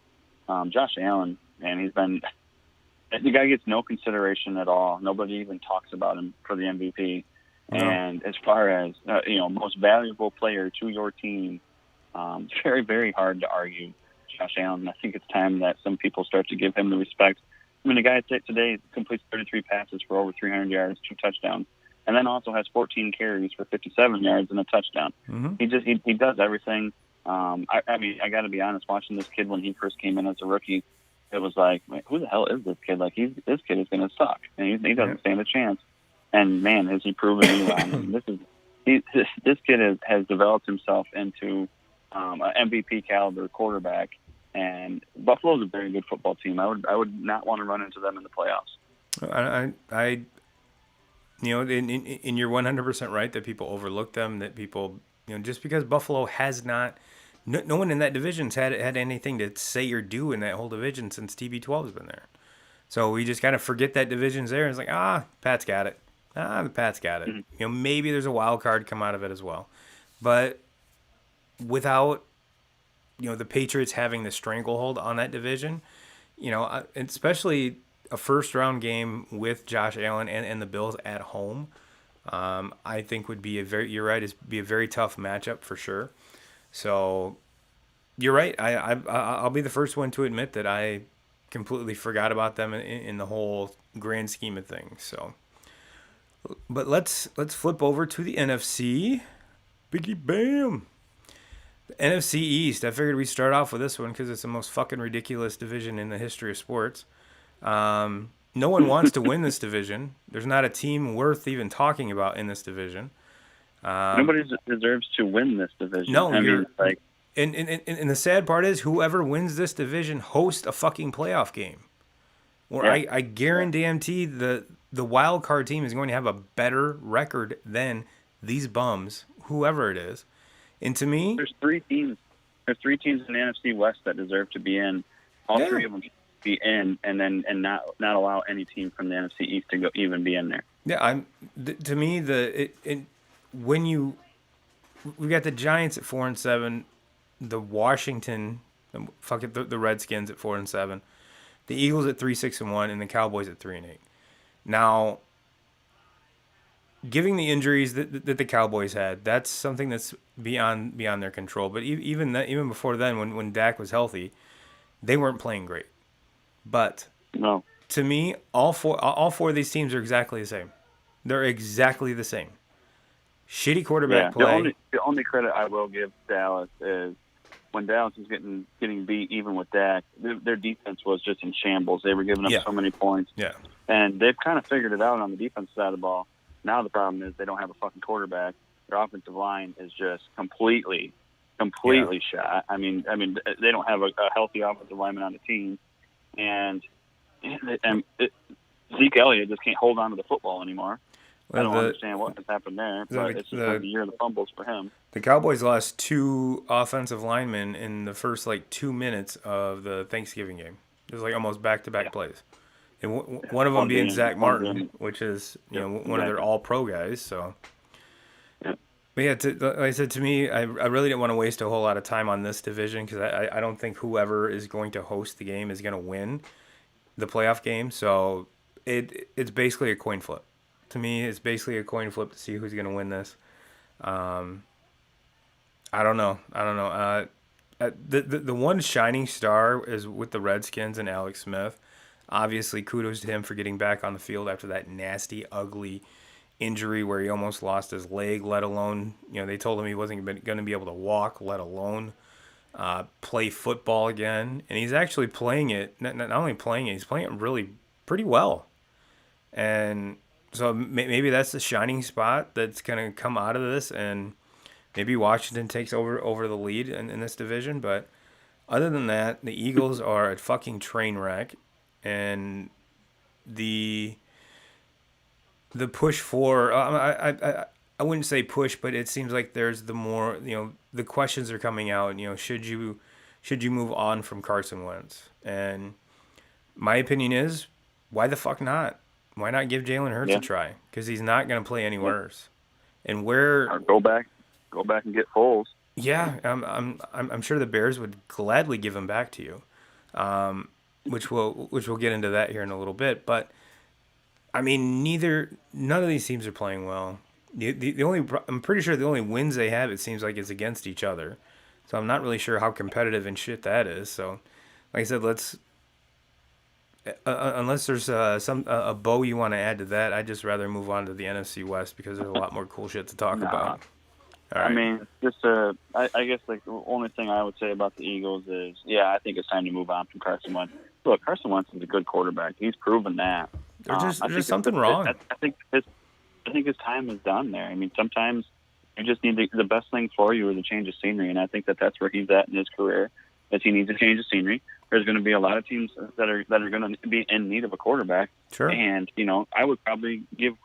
Josh Allen, and the guy gets no consideration at all. Nobody even talks about him for the MVP. No. And as far as most valuable player to your team, it's very, very hard to argue Josh Allen. I think it's time that some people start to give him the respect. I mean, the guy today completes 33 passes for over 300 yards, 2 touchdowns, and then also has 14 carries for 57 yards and a touchdown. Mm-hmm. He does everything. I mean, I got to be honest. Watching this kid when he first came in as a rookie, it was like, who the hell is this kid? Like, this kid is going to suck, and he doesn't stand a chance. And man, has he proven me wrong? This kid has developed himself into an MVP caliber quarterback. And Buffalo's a very good football team. I would not want to run into them in the playoffs. And you're 100% right that people overlook them. That people, just because Buffalo has not, no one in that division's had anything to say or do in that whole division since TB12 has been there. So we just kind of forget that division's there. It's like, Pat's got it. The Pat's got it. Mm-hmm. Maybe there's a wild card come out of it as well, but without the Patriots having the stranglehold on that division, especially a first round game with Josh Allen and the Bills at home, I think would be you're right, is be a very tough matchup for sure. So you're right. I'll be the first one to admit that I completely forgot about them in the whole grand scheme of things. So, but let's flip over to the NFC. Biggie Bam. The NFC East. I figured we'd start off with this one because it's the most fucking ridiculous division in the history of sports. No one wants to win this division. There's not a team worth even talking about in this division. Nobody deserves to win this division. No, and the sad part is whoever wins this division hosts a fucking playoff game. Or I guarantee the wild card team is going to have a better record than these bums, whoever it is. And to me, there's three teams in the NFC West that deserve to be in. All three of them should be in, and not allow any team from the NFC East to even be in there. Yeah, to me we got the Giants at 4-7, the the Redskins at 4-7, the Eagles at 3-6-1, and the Cowboys at 3-8. Now, giving the injuries that the Cowboys had, that's something that's beyond their control. But even before then, when Dak was healthy, they weren't playing great. But no, to me, all four of these teams are exactly the same. They're exactly the same. Shitty quarterback play. The only credit I will give Dallas is when Dallas is getting beat, even with Dak, their defense was just in shambles. They were giving up so many points. Yeah. And they've kind of figured it out on the defense side of the ball. Now the problem is they don't have a fucking quarterback. Their offensive line is just completely shot. I mean, they don't have a healthy offensive lineman on the team, and Zeke Elliott just can't hold on to the football anymore. I don't understand what has happened there, but it's just like the year of the fumbles for him. The Cowboys lost 2 offensive linemen in the first 2 minutes of the Thanksgiving game. It was almost back-to-back plays. And one of them being Zach Martin, which is one of their all-pro guys. So, but like I said, to me, I really didn't want to waste a whole lot of time on this division because I don't think whoever is going to host the game is going to win the playoff game. So it's basically a coin flip. To me, it's basically a coin flip to see who's going to win this. I don't know. The one shining star is with the Redskins and Alex Smith. Obviously, kudos to him for getting back on the field after that nasty, ugly injury where he almost lost his leg, let alone, they told him he wasn't going to be able to walk, let alone play football again. And he's actually playing it, not only playing it, he's playing it really pretty well. And so maybe that's the shining spot that's going to come out of this. And maybe Washington takes over the lead in this division. But other than that, the Eagles are a fucking train wreck. And the push for I wouldn't say push, but it seems like there's the more the questions are coming out. Should you move on from Carson Wentz? And my opinion is, why the fuck not? Why not give Jalen Hurts Yeah. a try? Because he's not going to play any Yeah. worse. And where Or go back and get Foles. yeah, I'm sure the Bears would gladly give him back to you, which we'll get into that here in a little bit. But I mean, none of these teams are playing well. The only I'm pretty sure the only wins they have, it seems like, is against each other. So I'm not really sure how competitive and shit that is. So, like I said, let's unless there's a bow you want to add to that, I'd just rather move on to the NFC West because there's a lot more cool shit to talk Nah. about. All right. I mean, just I guess like the only thing I would say about the Eagles is, yeah, I think it's time to move on from Carson Wentz. Look, Carson Wentz is a good quarterback. He's proven that. There's I think something wrong. I think his time is done there. I mean, sometimes you just need the best thing for you is a change of scenery, and I think that's where he's at in his career. Is he needs a change of scenery. There's going to be a lot of teams that are going to be in need of a quarterback. Sure. And I would probably give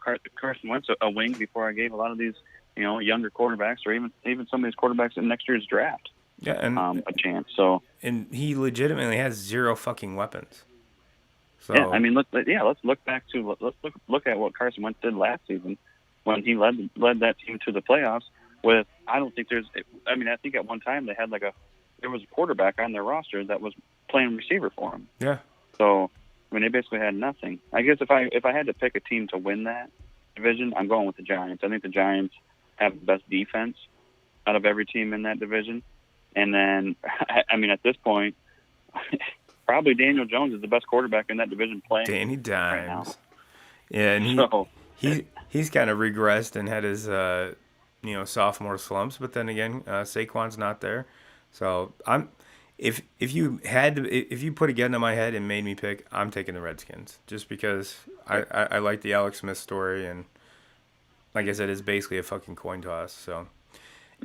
Carson Wentz a wing before I gave a lot of these younger quarterbacks or even some of these quarterbacks in next year's draft. Yeah, and a chance. So and he legitimately has zero fucking weapons. So yeah, I mean, let's look back to look at what Carson Wentz did last season when he led that team to the playoffs. With I think at one time there was a quarterback on their roster that was playing receiver for him. Yeah. So I mean, they basically had nothing. I guess if I had to pick a team to win that division, I'm going with the Giants. I think the Giants have the best defense out of every team in that division. And then, I mean, at this point, probably Daniel Jones is the best quarterback in that division playing. Danny right now. Dimes. Yeah, and he's kind of regressed and had his sophomore slumps, but then again, Saquon's not there. So if you put a gun to my head and made me pick, I'm taking the Redskins just because I like the Alex Smith story, and like I said, it's basically a fucking coin toss. So.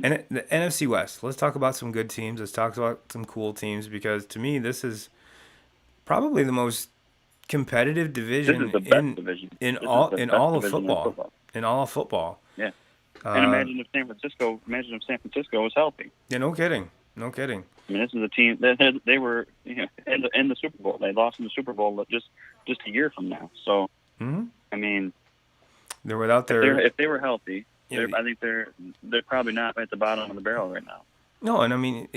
And the NFC West, let's talk about some good teams. Let's talk about some cool teams because to me, this is probably the most competitive division This is the best division in This all is the in best all of division football. In all of football. Yeah. And imagine if San Francisco was healthy. Yeah, no kidding. I mean, this is a team that they were in the Super Bowl. They lost in the Super Bowl just a year from now. So, I mean, they're without their. If they were healthy. Yeah, I think they're probably not at the bottom of the barrel right now. No, and I mean,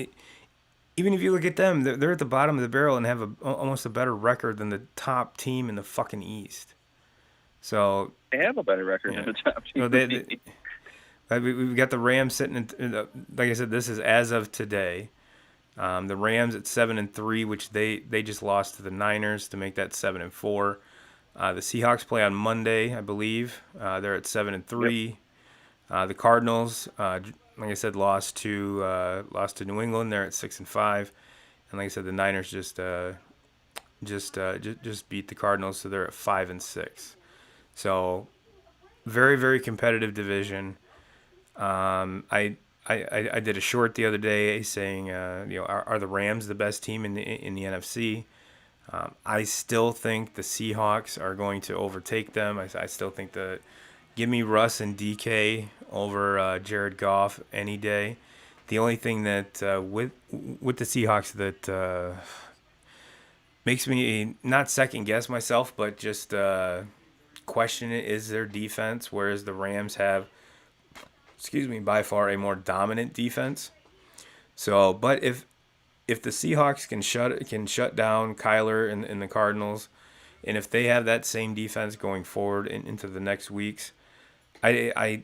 even if you look at them, they're at the bottom of the barrel and have almost a better record than the top team in the fucking East. So they have a better record than the top team. We've got the Rams sitting like I said, this is as of today. The Rams at 7-3, which they just lost to the Niners to make that 7-4. The Seahawks play on Monday, I believe. They're at 7-3. Yep. The Cardinals, like I said, lost to New England. They're at 6-5, and like I said, the Niners just beat the Cardinals, so they're at 5-6. So very, very competitive division. I did a short the other day saying, are the Rams the best team in the NFC? I still think the Seahawks are going to overtake them. I still think that. Give me Russ and DK over Jared Goff any day. The only thing that with the Seahawks that makes me not second guess myself, but just question it is their defense. Whereas the Rams have, by far a more dominant defense. So, but if the Seahawks can shut down Kyler and the Cardinals, and if they have that same defense going forward into the next weeks. I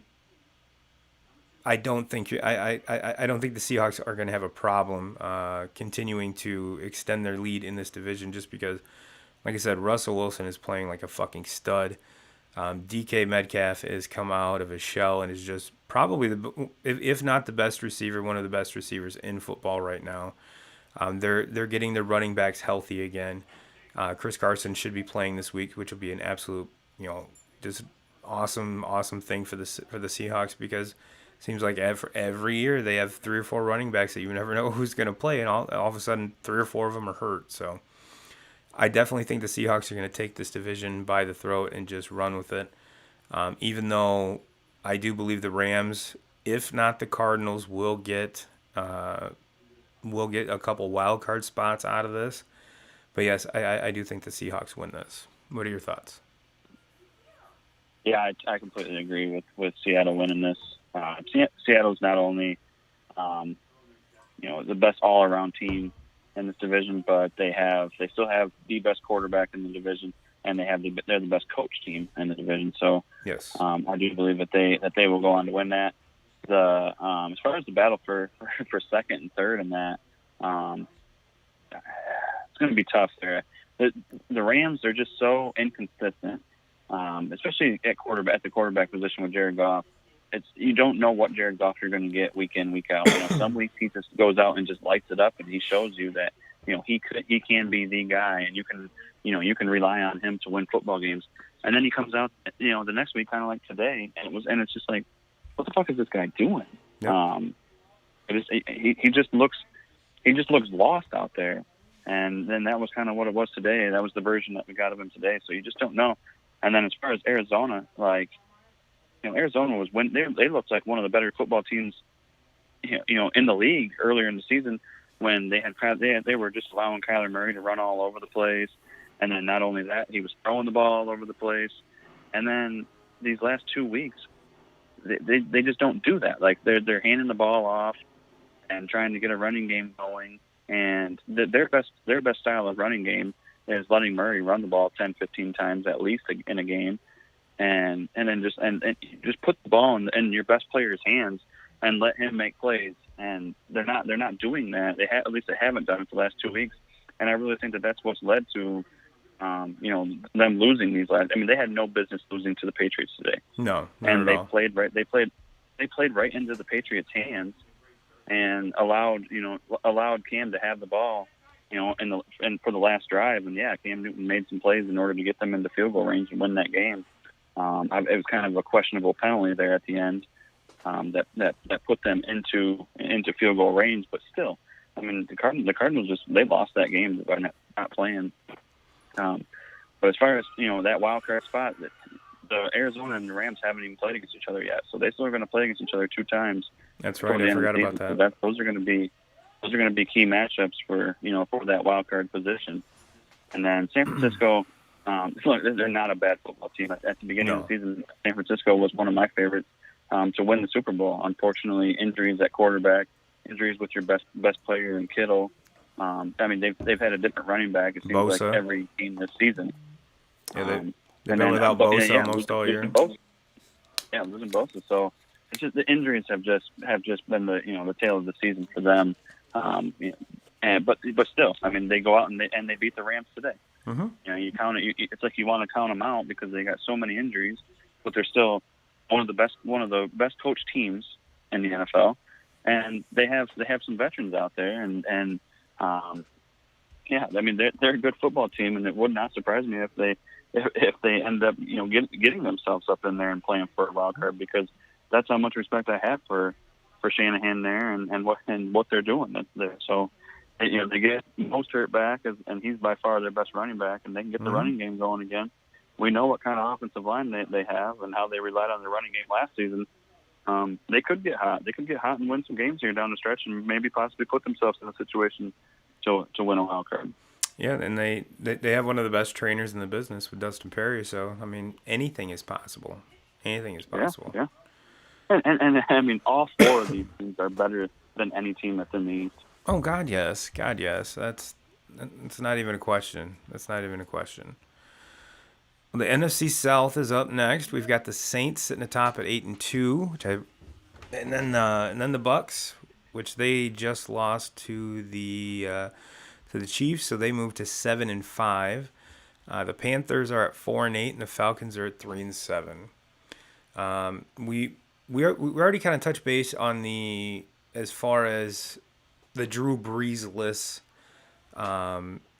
don't think I don't think the Seahawks are going to have a problem continuing to extend their lead in this division just because like I said, Russell Wilson is playing like a fucking stud. DK Metcalf has come out of his shell and is just probably if not the best receiver, one of the best receivers in football right now. They're getting their running backs healthy again. Chris Carson should be playing this week, which will be an absolute, just awesome thing for the Seahawks, because it seems like every year they have 3 or 4 running backs that you never know who's going to play, and all of a sudden 3 or 4 of them are hurt. So I definitely think the Seahawks are going to take this division by the throat and just run with it. Even though I do believe the Rams, if not the Cardinals, will get a couple wild card spots out of this. But yes, I do think the Seahawks win this. What are your thoughts? Yeah, I completely agree with Seattle winning this. Seattle's not only, the best all-around team in this division, but they still have the best quarterback in the division, and they're the best coach team in the division. So yes, I do believe that they will go on to win that. As far as the battle for second and third in that, it's going to be tough there. The Rams are just so inconsistent, especially at the quarterback position with Jared Goff. You don't know what Jared Goff you're going to get week in, week out. Some weeks he just goes out and just lights it up, and he shows you that he can be the guy, and you can rely on him to win football games. And then he comes out, the next week, kind of like today, and it's just like, what the fuck is this guy doing? Yep. He just looks lost out there. And then that was kind of what it was today. That was the version that we got of him today. So you just don't know. And then as far as Arizona, Arizona was they looked like one of the better football teams, in the league earlier in the season, when they were just allowing Kyler Murray to run all over the place. And then not only that, he was throwing the ball all over the place. And then these last 2 weeks, they just don't do that. Like they're handing the ball off and trying to get a running game going. And their best style of running game is letting Murray run the ball 10, 15 times at least in a game, and then just put the ball in your best player's hands and let him make plays. And they're not doing that. At least they haven't done it for the last 2 weeks. And I really think that's what's led to them losing these last. I mean, they had no business losing to the Patriots today. No, and they played right. They played right into the Patriots' hands. And allowed Cam to have the ball, and for the last drive. And yeah, Cam Newton made some plays in order to get them into field goal range and win that game. It was kind of a questionable penalty there at the end that put them into field goal range. But still, I mean, the Cardinals they lost that game by not playing. But as far as that wild card spot, the Arizona and the Rams haven't even played against each other yet, so they still are going to play against each other 2 times. That's right. I forgot about that. So those are going to be key matchups for that wild card position. And then San Francisco, they're not a bad football team. At the beginning of the season, San Francisco was one of my favorites to win the Super Bowl. Unfortunately, injuries at quarterback, injuries with your best player in Kittle. I mean, they've had a different running back. It seems Bosa. like every team this season. Yeah, they've been without Bosa almost all year. Losing Bosa. So it's just the injuries have just been the tail of the season for them. But still, I mean, they go out and they beat the Rams today. Mm-hmm. You count it. It's like you want to count them out because they got so many injuries, but they're still one of the best coached teams in the NFL, and they have some veterans out there, and I mean they're a good football team, and it would not surprise me if they end up getting themselves up in there and playing for a wild card, because that's how much respect I have for Shanahan there and what they're doing there. So they get Mostert back, and he's by far their best running back, and they can get the running game going again. We know what kind of offensive line they have and how they relied on the running game last season. They could get hot. They could get hot and win some games here down the stretch, and maybe possibly put themselves in a situation to win a wild card. Yeah, and they have one of the best trainers in the business with Dustin Perry. So I mean, anything is possible. Anything is possible. Yeah. And I mean, all 4 of these teams are better than any team that's in the East. Oh God, yes. That's not even a question. Well, the NFC South is up next. We've got the Saints sitting atop at 8-2, and then the Bucks, which they just lost to the Chiefs, so they moved to 7-5. The Panthers are at 4-8, and the Falcons are at 3-7. We already kind of touched base on the as far as the Drew Brees-less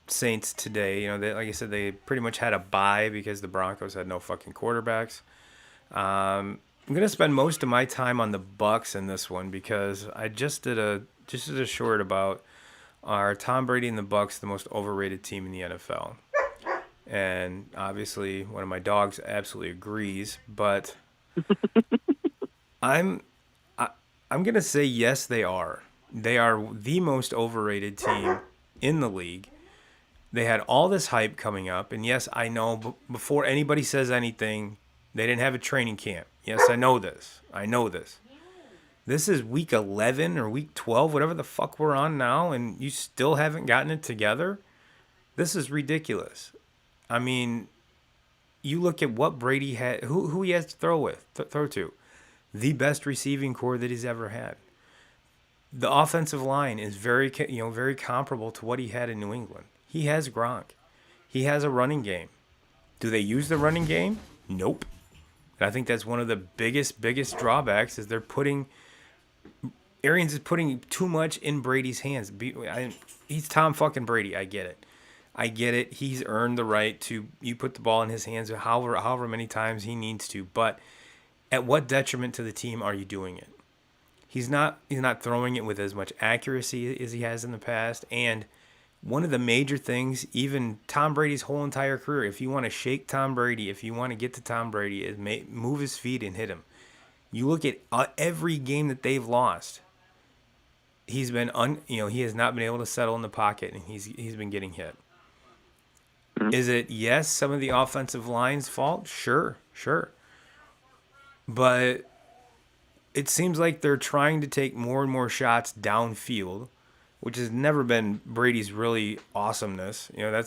Saints today. You know, they, like I said, they pretty much had a bye because the Broncos had no fucking quarterbacks. I'm gonna spend most of my time on the Bucks in this one because I just did a short about are Tom Brady and the Bucks the most overrated team in the NFL, and obviously one of my dogs absolutely agrees. But I'm I, I'm gonna say yes, they are. They are the most overrated team in the league. They had all this hype coming up, and yes, I know. Before anybody says anything, they didn't have a training camp. Yes, I know this. I know this. This is week 11 or week 12, whatever the fuck we're on now, and you still haven't gotten it together. This is ridiculous. I mean, you look at what Brady had, who he has to throw to, the best receiving core that he's ever had. The offensive line is very comparable to what he had in New England. He has Gronk. He has a running game. Do they use the running game? Nope. And I think that's one of the biggest drawbacks is Arians is putting too much in Brady's hands. He's Tom fucking Brady. I get it. I get it. He's earned the right to you put the ball in his hands however many times he needs to. But at what detriment to the team are you doing it? He's not throwing it with as much accuracy as he has in the past. And one of the major things, even Tom Brady's whole entire career, if you want to shake Tom Brady, if you want to get to Tom Brady, is move his feet and hit him. You look at every game that they've lost. He's been he has not been able to settle in the pocket, and he's been getting hit. Mhm. Is it yes some of the offensive line's fault? Sure. But it seems like they're trying to take more and more shots downfield, which has never been Brady's really awesomeness. You know,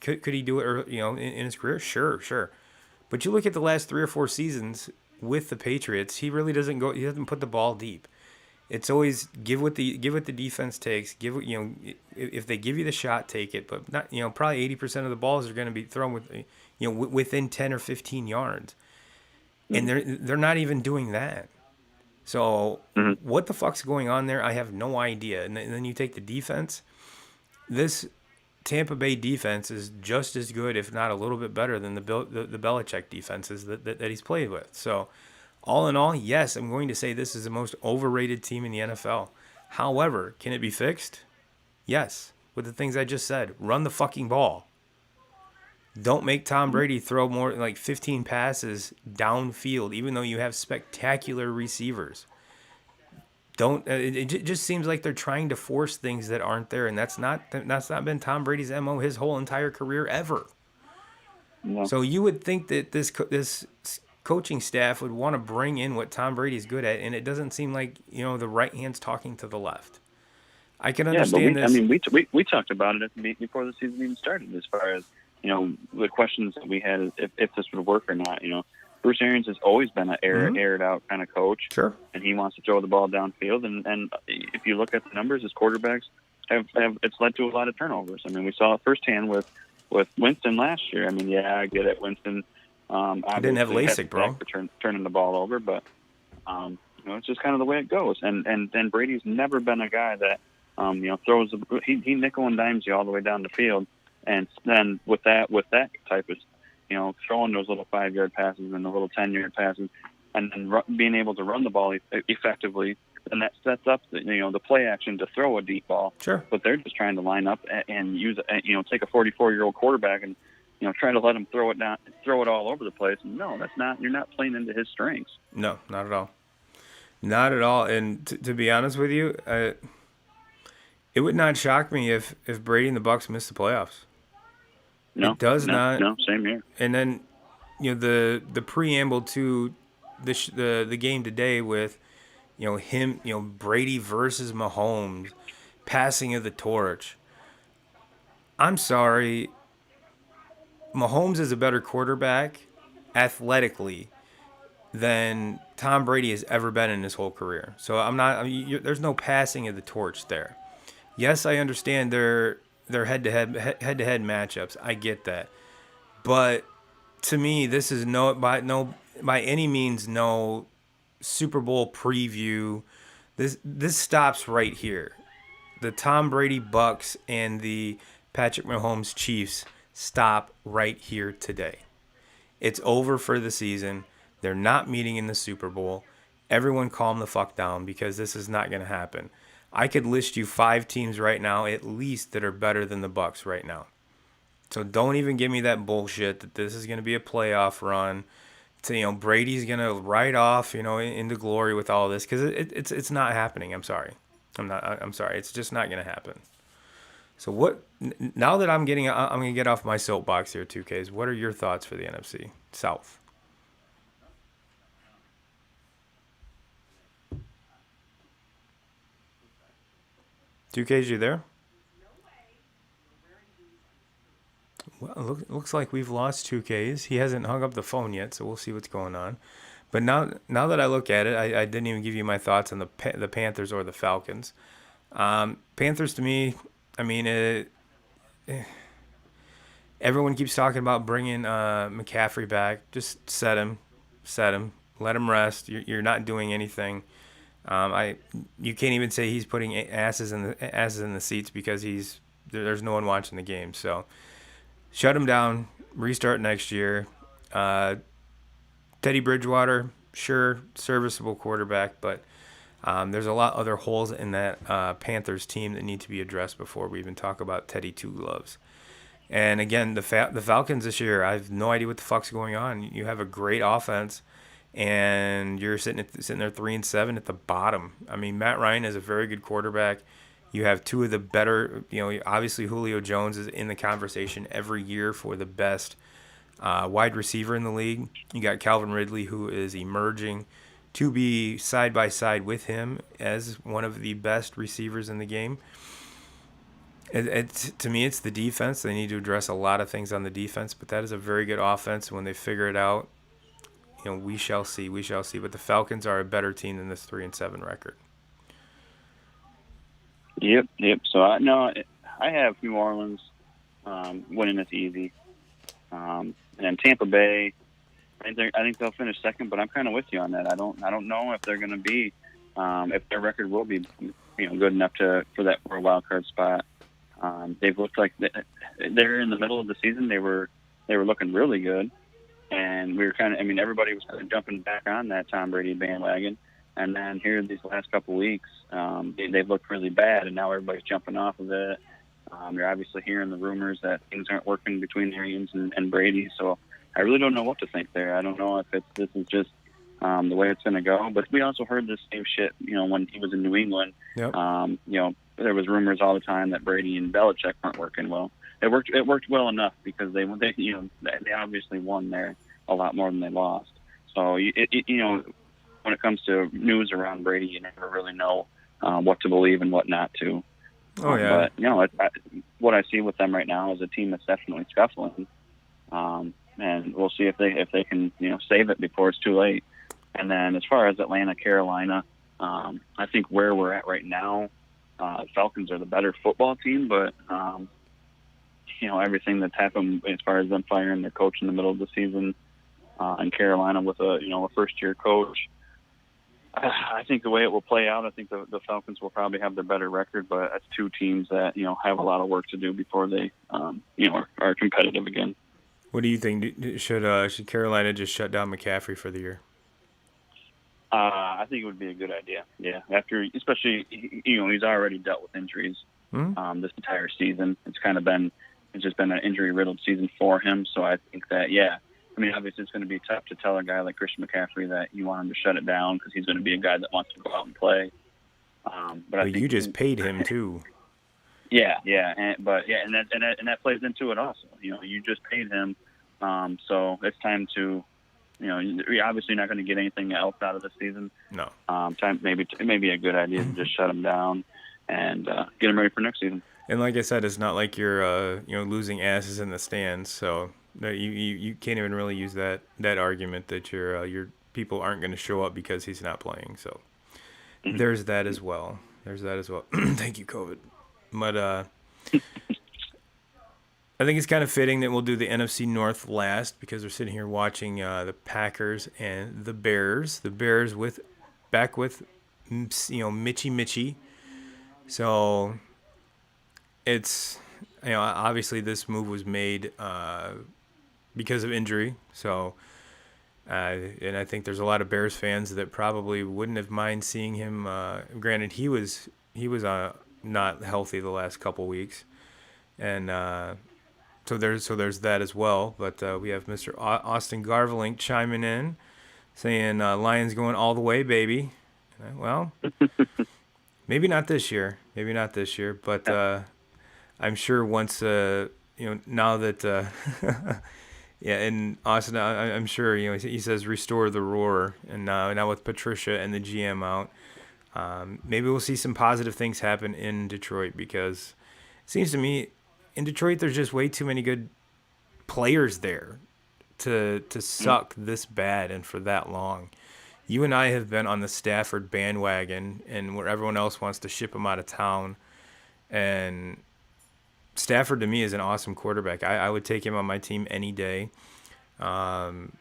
could he do it? In his career, sure. But you look at the last 3 or 4 seasons with the Patriots, he really doesn't go. He doesn't put the ball deep. It's always give what the defense takes. If they give you the shot, take it. But not probably 80% of the balls are going to be thrown within 10 or 15 yards, and they're not even doing that. So what the fuck's going on there? I have no idea. And then you take the defense. This Tampa Bay defense is just as good, if not a little bit better, than the Belichick defenses that he's played with. So all in all, yes, I'm going to say this is the most overrated team in the NFL. However, can it be fixed? Yes, with the things I just said. Run the fucking ball. Don't make Tom Brady throw more like 15 passes downfield, even though you have spectacular receivers. Don't. It just seems like they're trying to force things that aren't there, and that's not been Tom Brady's MO his whole entire career ever. No. So you would think that this coaching staff would want to bring in what Tom Brady's good at, and it doesn't seem like the right hand's talking to the left. I can understand this. I mean, we talked about it before the season even started, as far as the questions that we had if this would work or not. Bruce Arians has always been an aired out kind of coach. Sure. And he wants to throw the ball downfield. And if you look at the numbers, his quarterbacks have it's led to a lot of turnovers. I mean, we saw it firsthand with Winston last year. I mean, yeah, I get it. Winston I didn't have LASIK, bro. For turning the ball over, but it's just kind of the way it goes. And Brady's never been a guy that throws he nickel and dimes you all the way down the field. And then with that type of throwing those little 5-yard passes and the little 10-yard passes, and then being able to run the ball effectively, then that sets up the play action to throw a deep ball. Sure. But they're just trying to line up and use take a 44-year-old quarterback and try to let him throw it all over the place. No, that's not. You're not playing into his strengths. No, not at all. Not at all. And to be honest with you, it would not shock me if Brady and the Bucks miss the playoffs. No, it does not. No, same here. And then, the preamble to the game today with, him, Brady versus Mahomes, passing of the torch. I'm sorry. Mahomes is a better quarterback, athletically, than Tom Brady has ever been in his whole career. So there's no passing of the torch there. Yes, I understand their head-to-head matchups. I get that. But to me, this is by any means no Super Bowl preview. This stops right here. The Tom Brady Bucks and the Patrick Mahomes Chiefs stop right here today. It's over for the season. They're not meeting in the Super Bowl. Everyone calm the fuck down because this is not going to happen. I could list you 5 teams right now at least that are better than the Bucks right now. So don't even give me that bullshit that this is going to be a playoff run. Brady's going to ride off, into glory with all this because it's not happening. I'm sorry. I'm sorry. It's just not going to happen. So now that I'm going to get off my soapbox here, 2Ks. What are your thoughts for the NFC South? Two Ks, you there? Well, looks like we've lost 2Ks. He hasn't hung up the phone yet, so we'll see what's going on. But now that I look at it, I didn't even give you my thoughts on the Panthers or the Falcons. Panthers to me, I mean, everyone keeps talking about bringing McCaffrey back. Just set him, let him rest. You're not doing anything. You can't even say he's putting asses in the seats because there's no one watching the game. So shut him down. Restart next year. Teddy Bridgewater, sure, serviceable quarterback, but there's a lot other holes in that Panthers team that need to be addressed before we even talk about Teddy Two Gloves. And again, the Falcons this year, I have no idea what the fuck's going on. You have a great offense, and you're sitting there 3-7 at the bottom. I mean, Matt Ryan is a very good quarterback. You have two of the better, obviously Julio Jones is in the conversation every year for the best wide receiver in the league. You got Calvin Ridley, who is emerging to be side by side with him as one of the best receivers in the game. To me, it's the defense. They need to address a lot of things on the defense, but that is a very good offense. When they figure it out, we shall see. We shall see. But the Falcons are a better team than this 3-7 record. Yep. So I have New Orleans winning this easy, and then Tampa Bay. I think they'll finish second, but I'm kind of with you on that. I don't know if they're going to be, if their record will be, good enough for a wild card spot. They've looked like they're in the middle of the season. They were looking really good, and we were everybody was kind of jumping back on that Tom Brady bandwagon. And then here these last couple of weeks, they've looked really bad, and now everybody's jumping off of it. You're obviously hearing the rumors that things aren't working between Arians and Brady, so I really don't know what to think there. I don't know if this is just the way it's going to go. But we also heard this same shit, when he was in New England. Yep. There was rumors all the time that Brady and Belichick weren't working well. It worked well enough because they obviously won there a lot more than they lost. So when it comes to news around Brady, you never really know what to believe and what not to. Oh yeah. But what I see with them right now is a team that's definitely scuffling, and we'll see if they can save it before it's too late. And then as far as Atlanta, Carolina, I think where we're at right now, Falcons are the better football team, but everything that's happened as far as them firing their coach in the middle of the season, and Carolina with a first-year coach. I think the way it will play out, I think the Falcons will probably have the better record, but that's two teams that have a lot of work to do before they are competitive again. What do you think? Should Carolina just shut down McCaffrey for the year? I think it would be a good idea. Yeah, especially he's already dealt with injuries this entire season. It's just been an injury-riddled season for him. So I think that obviously it's going to be tough to tell a guy like Christian McCaffrey that you want him to shut it down because he's going to be a guy that wants to go out and play. But I think you just paid him too. Yeah, and that plays into it also. You just paid him, so it's time to. You're obviously not going to get anything else out of the season. No. It may be a good idea to just shut him down and get him ready for next season. And like I said, it's not like you're losing asses in the stands, so you can't even really use that argument that your people aren't going to show up because he's not playing. So there's that as well. Thank you, COVID. But I think it's kind of fitting that we'll do the NFC North last because we're sitting here watching the Packers and the Bears. The Bears with back with Mitchy Mitchy. So it's obviously this move was made because of injury. So and I think there's a lot of Bears fans that probably wouldn't have mind seeing him. Granted, he was not healthy the last couple weeks, and so there's that as well. But we have Mr. Austin Garvelink chiming in, saying Lions going all the way, baby. Well, maybe not this year. Maybe not this year. But I'm sure once now that yeah, and Austin, I'm sure he says restore the roar, and now with Patricia and the GM out, maybe we'll see some positive things happen in Detroit because it seems to me in Detroit there's just way too many good players there to suck this bad and for that long. You and I have been on the Stafford bandwagon, and where everyone else wants to ship him out of town, and Stafford to me is an awesome quarterback. I would take him on my team any day. I'm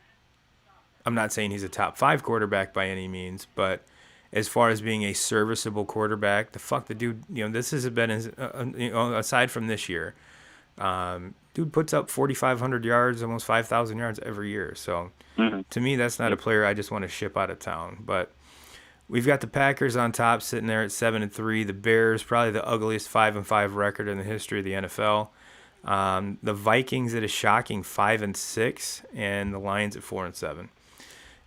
not saying he's a top 5 quarterback by any means, but as far as being a serviceable quarterback, the dude, this has been aside from this year, dude puts up 4,500 yards, almost 5,000 yards every year. So to me, that's not a player I just want to ship out of town. But we've got the Packers on top, sitting there at 7-3. The Bears, probably the ugliest 5-5 record in the history of the NFL. The Vikings at a shocking 5-6, and the Lions at 4-7.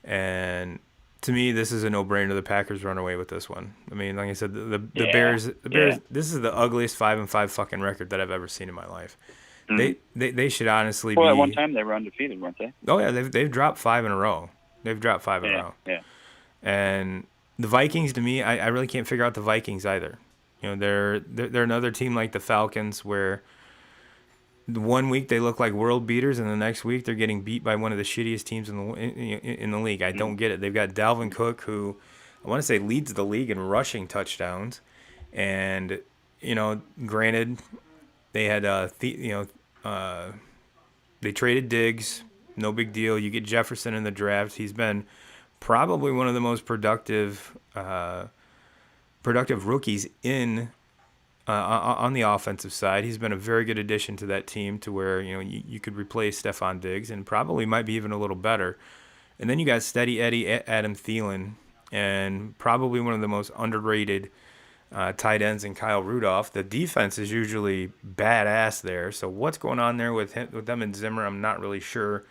And to me, this is a no-brainer. The Packers run away with this one. I mean, like I said, the Bears. This is the ugliest 5-5 fucking record that I've ever seen in my life. They should honestly be. Well, at one time they were undefeated, weren't they? Oh yeah, they've dropped 5 in a row. They've dropped 5 in a row. Yeah. And the Vikings, to me, I really can't figure out the Vikings either. They're another team like the Falcons where the one week they look like world beaters, and the next week they're getting beat by one of the shittiest teams in the league. I don't get it. They've got Dalvin Cook, who I want to say leads the league in rushing touchdowns, and granted, they had they traded Diggs, no big deal. You get Jefferson in the draft. He's been probably one of the most productive rookies in. On the offensive side, he's been a very good addition to that team to where you could replace Stephon Diggs and probably might be even a little better. And then you got Steady Eddie Adam Thielen and probably one of the most underrated tight ends in Kyle Rudolph. The defense is usually badass there. So what's going on there with them and Zimmer, I'm not really sure.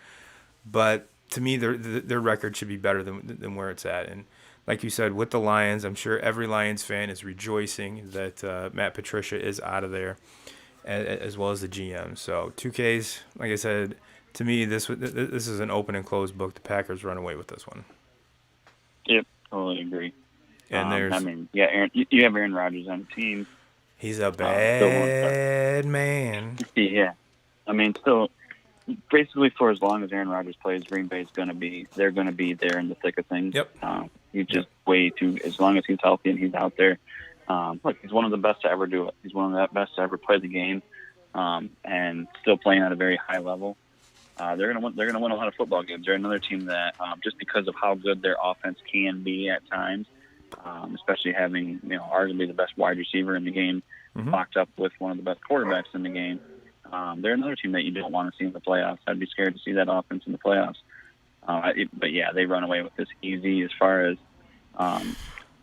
But to me, their record should be better than where it's at. And like you said, with the Lions, I'm sure every Lions fan is rejoicing that Matt Patricia is out of there, as well as the GM. So 2Ks, like I said, to me, this is an open and closed book. The Packers run away with this one. Yep, totally agree. And you have Aaron Rodgers on the team. He's a bad man. Yeah, still, basically for as long as Aaron Rodgers plays, Green Bay's they're gonna be there in the thick of things. Yep. He's just way too. As long as he's healthy and he's out there, look, he's one of the best to ever do it. He's one of the best to ever play the game, and still playing at a very high level. They're gonna win a lot of football games. They're another team that, just because of how good their offense can be at times, especially having arguably the best wide receiver in the game, locked up with one of the best quarterbacks in the game. They're another team that you don't want to see in the playoffs. I'd be scared to see that offense in the playoffs. But yeah, they run away with this easy as far as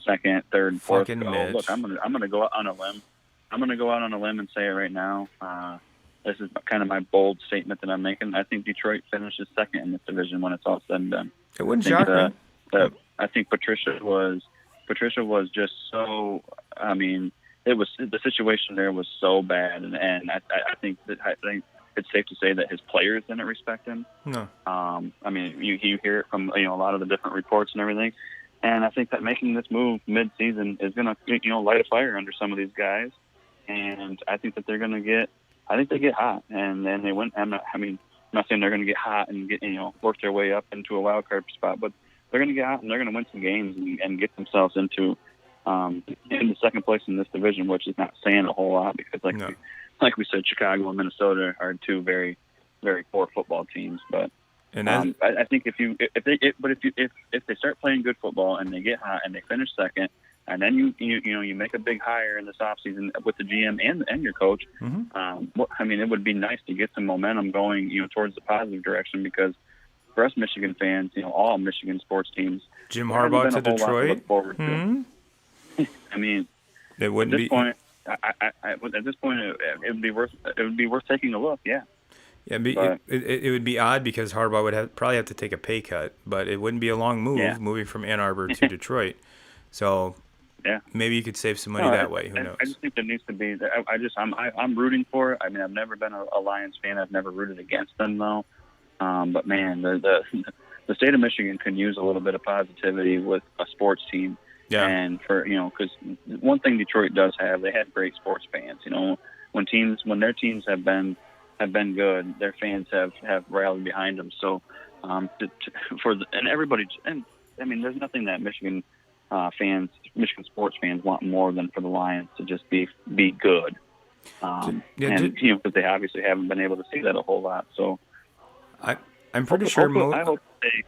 second, third, fourth. Look, I'm gonna go out on a limb. I'm gonna go out on a limb and say it right now. This is kind of my bold statement that I'm making. I think Detroit finishes second in this division when it's all said and done. It wouldn't shock me. I think Patricia was just so. The situation there was so bad, and I think it's safe to say that his players didn't respect him. No. You hear it from a lot of the different reports and everything, and I think that making this move mid-season is going to light a fire under some of these guys, and I think that they're going to get. I think they get hot, and then they win. I'm not saying they're going to get hot and get work their way up into a wild card spot, but they're going to get hot and they're going to win some games and get themselves into second place in this division, which is not saying a whole lot because like we said, Chicago and Minnesota are two very, very poor football teams. But And as, I think if they start playing good football and they get hot and they finish second, and then you make a big hire in this offseason with the GM and your coach, I mean, it would be nice to get some momentum going, towards the positive direction, because for us Michigan fans, all Michigan sports teams, Jim Harbaugh to Detroit. Look forward to. I mean, it wouldn't at this be. point, at this point, it would be worth taking a look. Yeah. Yeah, it would be odd because Harbaugh would probably have to take a pay cut, but it wouldn't be a long move moving from Ann Arbor to Detroit. So maybe you could save some money that way. Who knows? I just think there needs to be. I'm rooting for it. I mean, I've never been a Lions fan. I've never rooted against them though. But man, the state of Michigan can use a little bit of positivity with a sports team. Yeah. And for because one thing Detroit does have, they have great sports fans. When their teams have been good, their fans have rallied behind them. So everybody, and I mean, there's nothing that Michigan sports fans want more than for the Lions to just be good. Because they obviously haven't been able to see that a whole lot. So I'm pretty sure I hope they.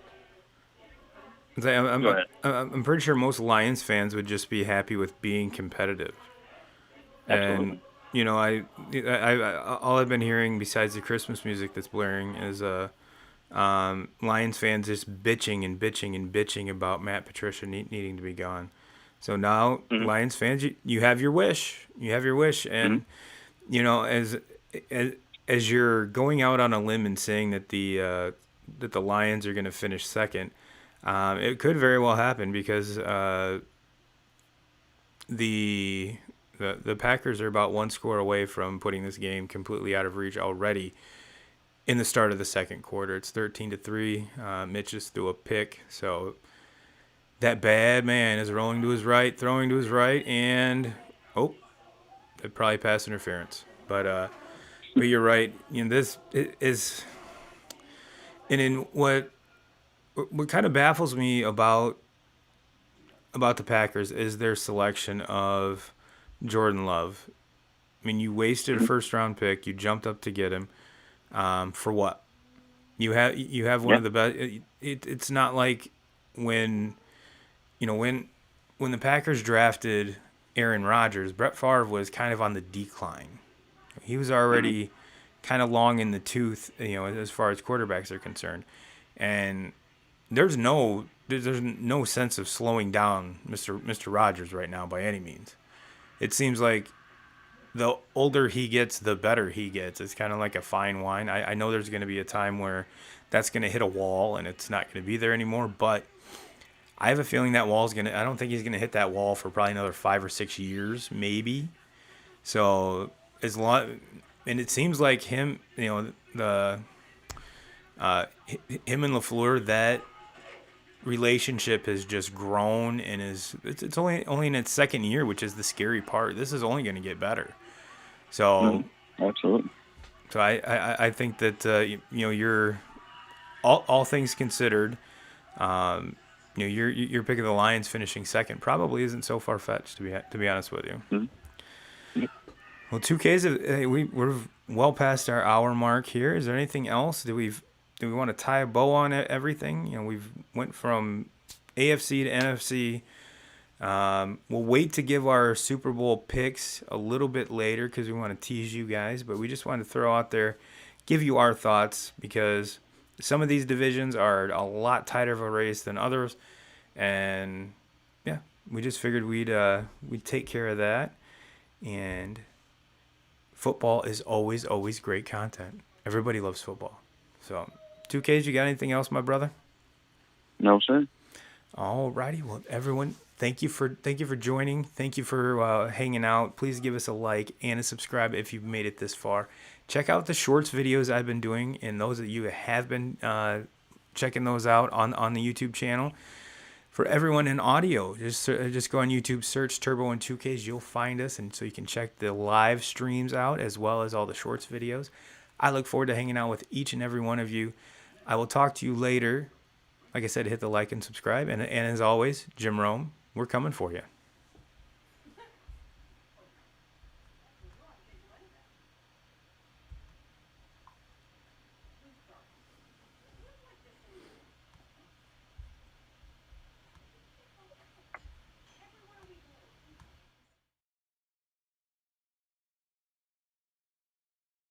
I'm pretty sure most Lions fans would just be happy with being competitive. Absolutely. And I all I've been hearing besides the Christmas music that's blaring is Lions fans just bitching about Matt Patricia needing to be gone. So now Lions fans, you have your wish. And as you're going out on a limb and saying that the Lions are going to finish second, it could very well happen because the Packers are about one score away from putting this game completely out of reach already in the start of the second quarter. It's 13-3. Mitch just threw a pick, so that bad man is throwing to his right, and that probably pass interference. But you're right. This is, and in what kind of baffles me about the Packers is their selection of Jordan Love. I mean, you wasted a first-round pick. You jumped up to get him. For what? You have one of the best. It's not like when the Packers drafted Aaron Rodgers, Brett Favre was kind of on the decline. He was already kind of long in the tooth, as far as quarterbacks are concerned. And there's no sense of slowing down Mr. Rodgers right now by any means. It seems like the older he gets, the better he gets. It's kind of like a fine wine. I know there's going to be a time where that's going to hit a wall and it's not going to be there anymore, but I have a feeling that wall's going to – I don't think he's going to hit that wall for probably another 5 or 6 years, maybe. So as long – and it seems like him, him and LaFleur, that relationship has just grown and it's only in its second year, which is the scary part. This is only going to get better. So absolutely. So I think that you're all things considered, your pick of the Lions finishing second probably isn't so far fetched to be honest with you. Mm-hmm. Well, 2Ks, we're well past our hour mark here. Is there anything else? Do we want to tie a bow on everything? We've went from AFC to NFC. We'll wait to give our Super Bowl picks a little bit later because we want to tease you guys, but we just wanted to throw out there, give you our thoughts, because some of these divisions are a lot tighter of a race than others, and we just figured we'd take care of that. And football is always great content. Everybody loves football. So 2Ks, you got anything else, my brother? No, sir. All righty. Well, everyone, thank you for joining. Thank you for hanging out. Please give us a like and a subscribe if you've made it this far. Check out the shorts videos I've been doing, and those of you who have been checking those out on the YouTube channel. For everyone in audio, just go on YouTube, search Turbo and 2Ks. You'll find us, and so you can check the live streams out as well as all the shorts videos. I look forward to hanging out with each and every one of you. I will talk to you later. Like I said, hit the like and subscribe. And as always, Jim Rome, we're coming for you.